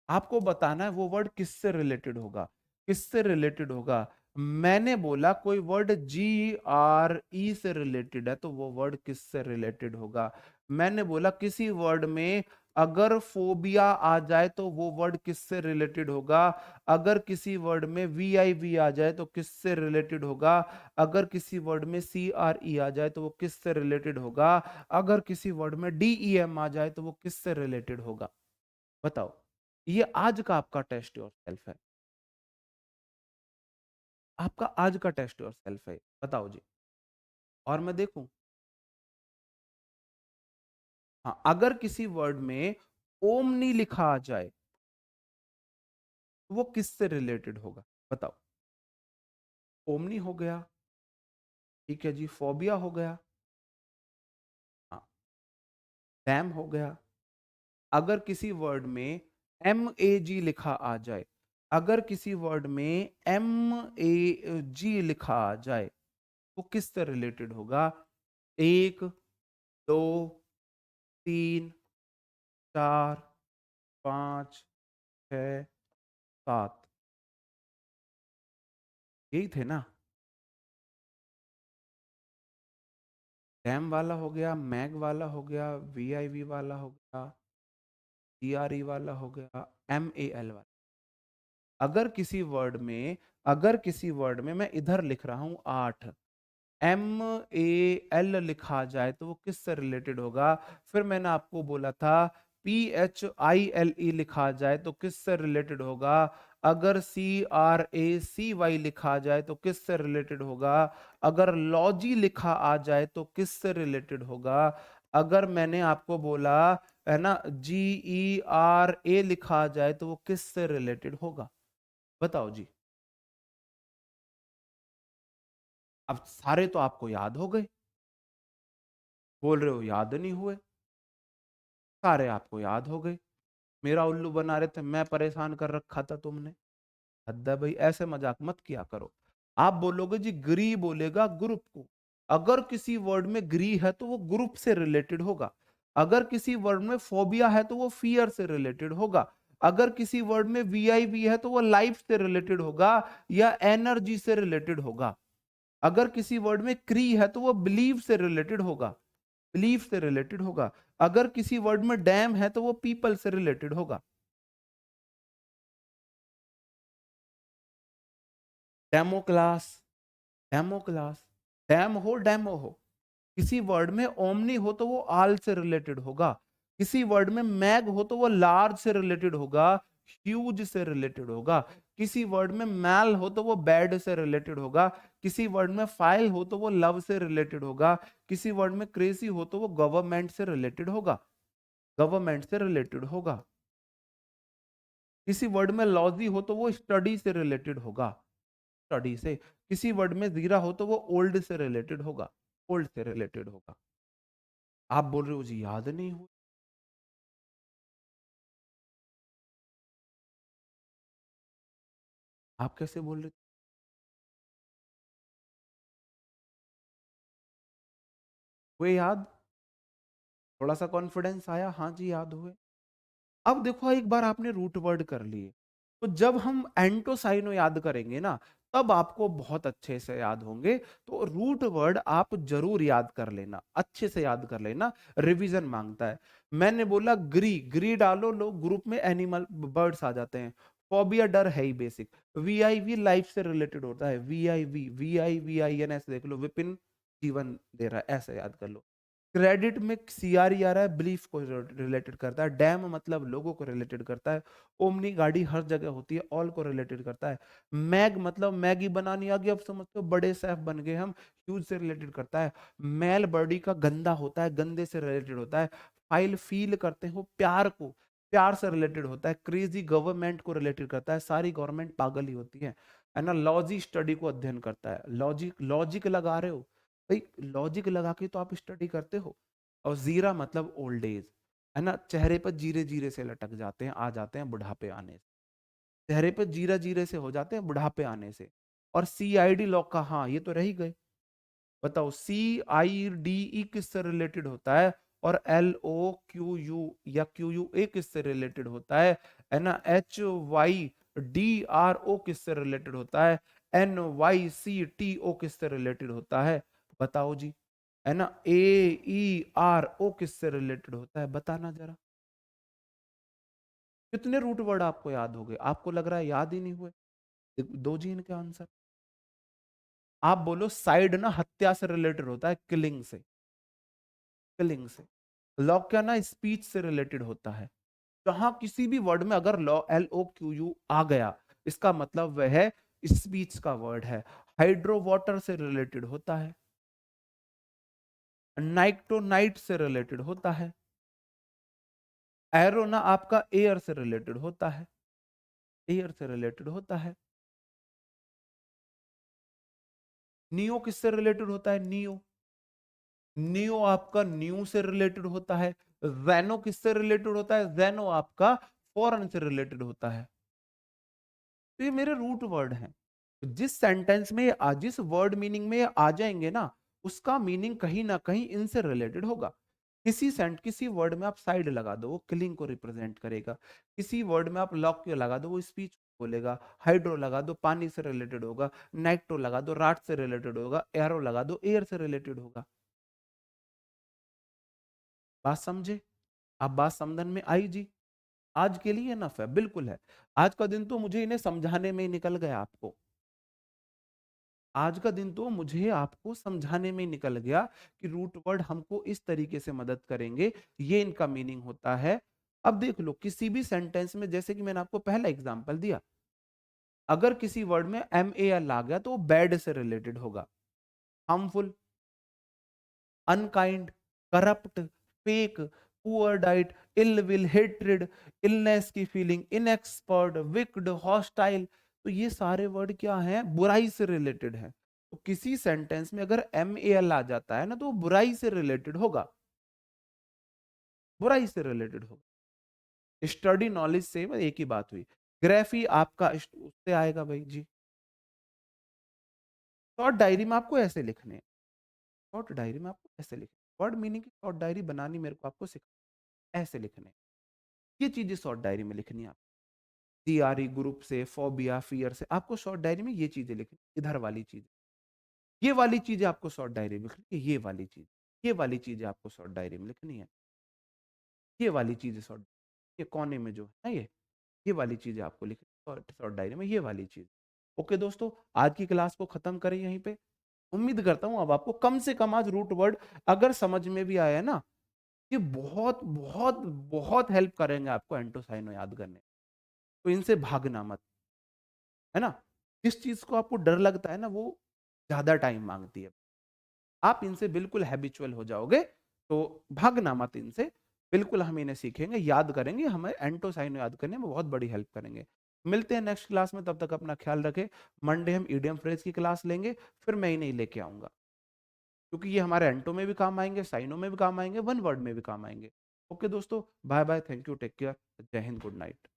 Speaker 1: आपको बताना है वो वर्ड किससे रिलेटेड होगा, किससे रिलेटेड होगा। मैंने बोला कोई वर्ड GRE से रिलेटेड है, तो वो वर्ड किससे रिलेटेड होगा। मैंने बोला किसी वर्ड में अगर फोबिया आ जाए तो वो वर्ड किससे रिलेटेड होगा, अगर किसी वर्ड में VIV आ जाए तो किससे रिलेटेड होगा, अगर किसी वर्ड में CRE आ जाए तो वो किससे रिलेटेड होगा, अगर किसी वर्ड में DEM आ जाए तो वो किससे रिलेटेड होगा। बताओ, ये आज का आपका टेस्ट योर सेल्फ है, आपका आज का टेस्ट योर सेल्फ है, बताओ जी। और मैं देखूं, हाँ, अगर किसी वर्ड में ओमनी लिखा आ जाए तो वो किससे रिलेटेड होगा, बताओ। ओमनी हो गया, ठीक है जी, फोबिया हो गया, हाँ, डैम हो गया। अगर किसी वर्ड में MAG लिखा आ जाए, अगर किसी वर्ड में MAG लिखा आ जाए वो किससे रिलेटेड होगा। 1, 2, 3, 4, 5, 6, 7, यही थे ना। डैम वाला हो गया, मैग वाला हो गया, VIV वाला हो गया, CRE वाला हो गया, MAL वाला। अगर किसी वर्ड में, अगर किसी वर्ड में मैं इधर लिख रहा हूं 8, MAL लिखा जाए तो वो किससे रिलेटेड होगा। फिर मैंने आपको बोला था PHILE लिखा जाए तो किससे रिलेटेड होगा, अगर CRACY लिखा जाए तो किससे रिलेटेड होगा, अगर लॉजी लिखा आ जाए तो किससे रिलेटेड होगा, अगर मैंने आपको बोला है ना GERA लिखा जाए तो वो किससे रिलेटेड होगा, बताओ जी। अब सारे तो आपको याद हो गए, बोल रहे हो याद नहीं हुए, सारे आपको याद हो गए, मेरा उल्लू बना रहे थे, मैं परेशान कर रखा था तुमने। हद है भाई, ऐसे मजाक मत किया करो। आप बोलोगे जी ग्री बोलेगा ग्रुप को, अगर किसी वर्ड में ग्री है तो वो ग्रुप से रिलेटेड होगा, अगर किसी वर्ड में फोबिया है तो वो फियर से रिलेटेड होगा, अगर किसी वर्ड में VIV है तो वो लाइफ से रिलेटेड होगा या एनर्जी से रिलेटेड होगा। अगर किसी वर्ड में क्री है तो वो बिलीव से रिलेटेड होगा, बिलीव से रिलेटेड होगा। अगर किसी वर्ड में डैम है तो वो पीपल से रिलेटेड होगा। Demo class, demo class, demo हो। किसी वर्ड में ओमनी हो तो वो आल से रिलेटेड होगा। किसी वर्ड में मैग हो तो वो लार्ज से रिलेटेड होगा, ह्यूज से रिलेटेड होगा। किसी वर्ड में मैल हो तो वो बैड से रिलेटेड होगा। किसी वर्ड में फाइल हो तो वो लव से रिलेटेड होगा। किसी वर्ड में क्रेजी हो तो वो गवर्नमेंट से रिलेटेड होगा, गवर्नमेंट से रिलेटेड होगा। किसी वर्ड में लॉजी हो तो वो स्टडी से रिलेटेड होगा, स्टडी से। किसी वर्ड में जीरा हो तो वो ओल्ड से रिलेटेड होगा, ओल्ड से रिलेटेड होगा। आप बोल रहे हो जी याद नहीं हो, आप कैसे बोल रहे? हुए याद? थोड़ा सा कॉन्फिडेंस आया, हाँ जी याद हुए। अब देखो एक बार आपने रूट वर्ड कर लिए, तो जब हम एंटोसाइनो याद करेंगे ना, तब आपको बहुत अच्छे से याद होंगे। तो रूट वर्ड आप जरूर याद कर लेना, अच्छे से याद कर लेना, रिवीजन मांगता है। मैंने बोला ग्री, ग्री डालो, लोग ग्रुप में एनिमल बर्ड्स आ जाते हैं। फोबिया डर है ही basic. V I V life से रिलेटेड होता है, वी आई एन ऐसे देख लो, विपिन जीवन दे रहा है, ऐसे याद कर लो। क्रेडिट में सीआर आ रहा है, बिलीफ को रिलेटेड करता है। डैम मतलब लोगों को रिलेटेड करता है। ओमनी गाड़ी हर जगह होती है, ऑल को रिलेटेड करता है। मैग मतलब मैगी बनानी आ गई, अब समझते हो बड़े शेफ बन गए हम, ह्यूज से रिलेटेड करता है। मैल बॉडी का गंदा होता है, गंदे से रिलेटेड होता है। फाइल फील करते हो प्यार को, प्यार से रिलेटेड होता है। क्रेजी गवर्नमेंट को रिलेटेड करता है, सारी गवर्नमेंट पागल ही होती है ना। लॉजी स्टडी को अध्ययन करता है, लॉजिक, लॉजिक लगा रहे हो भाई, लॉजिक लगा के तो आप स्टडी करते हो। और जीरा मतलब ओल्ड एज, है ना, चेहरे पर जीरे जीरे से लटक जाते हैं, आ जाते हैं बुढ़ापे आने से। चेहरे पर जीरा जीरे से हो जाते हैं बुढ़ापे आने से। और सी आई डी लॉक का, हाँ ये तो रह ही गए। बताओ सी आई डी ई किससे रिलेटेड होता है, और एल ओ क्यू यू या क्यू यू ए किससे रिलेटेड होता है ना। H Y D R O किससे रिलेटेड होता है, N Y C T O किससे रिलेटेड होता है, बताओ जी। है ना, ए ई आर ओ किससे रिलेटेड होता है, बताना जरा। कितने रूट वर्ड आपको याद हो गए? आपको लग रहा है याद ही नहीं हुए? दो जी इनके आंसर। आप बोलो साइड ना हत्या से रिलेटेड होता है, किलिंग से, किलिंग से। लॉ क्या ना स्पीच से रिलेटेड होता है। जहां किसी भी वर्ड में अगर law L O Q U आ गया, इसका मतलब वह है स्पीच का वर्ड है। हाइड्रो वाटर से रिलेटेड होता है। नाइट्रोनाइट से रिलेटेड होता है। एरो ना आपका एयर से रिलेटेड होता है, एयर से रिलेटेड होता है। नियो किससे रिलेटेड होता है, नियो, नियो आपका न्यू से रिलेटेड होता है। जैनो किससे रिलेटेड होता है, जैनो आपका फॉरेन से रिलेटेड होता है। तो ये मेरे रूट वर्ड हैं। जिस सेंटेंस में जिस वर्ड मीनिंग में ये आ जाएंगे ना, उसका मीनिंग कहीं ना कहीं इनसे रिलेटेड होगा। किसी वर्ड में आप साइड लगा दो, वो किलिंग को रिप्रेजेंट करेगा। किसी वर्ड में आप लॉक के लगा दो, वो स्पीच बोलेगा। हाइड्रो लगा दो, पानी से रिलेटेड होगा। नाइट्रो लगा दो, रात से रिलेटेड होगा। एरो लगा दो, एयर से रिलेटेड होगा। बात समझे? आप बात समझन में आई जी? आज के लिए नफ है, बिल्कुल है। आज का दिन तो मुझे इन्हें समझाने में ही निकल गया आपको। आज का दिन तो मुझे आपको समझाने में ही निकल गया कि रूट वर्ड हमको इस तरीके से मदद करेंगे, ये इनका मीनिंग होता है। अब देख लो किसी भी सेंटेंस में, जैसे कि मैंने आपको पहला एग्जांपल दिया, अगर किसी वर्ड में एम ए एल आ गया तो वो बैड से रिलेटेड होगा। Harmful, unkind, corrupt, fake, poor diet, ill will, hatred, illness की फीलिंग, इनएक्सपर्ट, विक्ड, हॉस्टाइल। तो ये सारे वर्ड क्या हैं, बुराई से रिलेटेड है। तो किसी सेंटेंस में अगर एम ए एल आ जाता है ना, तो वो बुराई से रिलेटेड होगा, बुराई से रिलेटेड होगा। स्टडी नॉलेज से एक ही बात हुई। ग्राफी आपका उससे आएगा भाई जी। शॉर्ट डायरी में आपको ऐसे लिखने हैं, शॉर्ट डायरी में आपको ऐसे लिखने, वर्ड मीनिंग की शॉर्ट डायरी बनानी मेरे को आपको सिखा, ऐसे लिखने। ये चीजें शॉर्ट डायरी में लिखनी है आप। सीआरई ग्रुप से, फोबिया, फियर से, आपको शॉर्ट डायरी में ये चीजें लिखनी, इधर वाली चीज। ये वाली चीजें आपको शॉर्ट डायरी में लिखनी है, ये वाली चीजें आपको शॉर्ट डायरी में लिखनी है, ये वाली चीजें शॉर्ट, ये कोने में जो है ना ये वाली चीजें आपको लिखनी है शॉर्ट शॉर्ट डायरी में, ये वाली चीज। ओके दोस्तों, आज की क्लास को खत्म करें यहीं पे। उम्मीद करता हूं अब आपको कम से कम आज रूट वर्ड अगर समझ में भी आया ना, ये बहुत बहुत बहुत हेल्प करेंगे आपको एंटो साइनो याद करने। तो इनसे भागना मत, है ना। जिस चीज को आपको डर लगता है ना, वो ज्यादा टाइम मांगती है। आप इनसे बिल्कुल हैबिचुअल हो जाओगे, तो भागना मत इनसे। बिल्कुल हम इन्हें सीखेंगे, याद करेंगे, हमें एंटो साइनो याद करने में बहुत बड़ी हेल्प करेंगे। मिलते हैं नेक्स्ट क्लास में, तब तक अपना ख्याल रखें। मंडे हम ईडियम फ्रेज की क्लास लेंगे, फिर मैं इन्हें लेके आऊंगा, क्योंकि ये हमारे एंटो में भी काम आएंगे, साइनो में भी काम आएंगे, वन वर्ड में भी काम आएंगे। ओके दोस्तों, bye bye, thank you, take care, जय हिंद, गुड नाइट।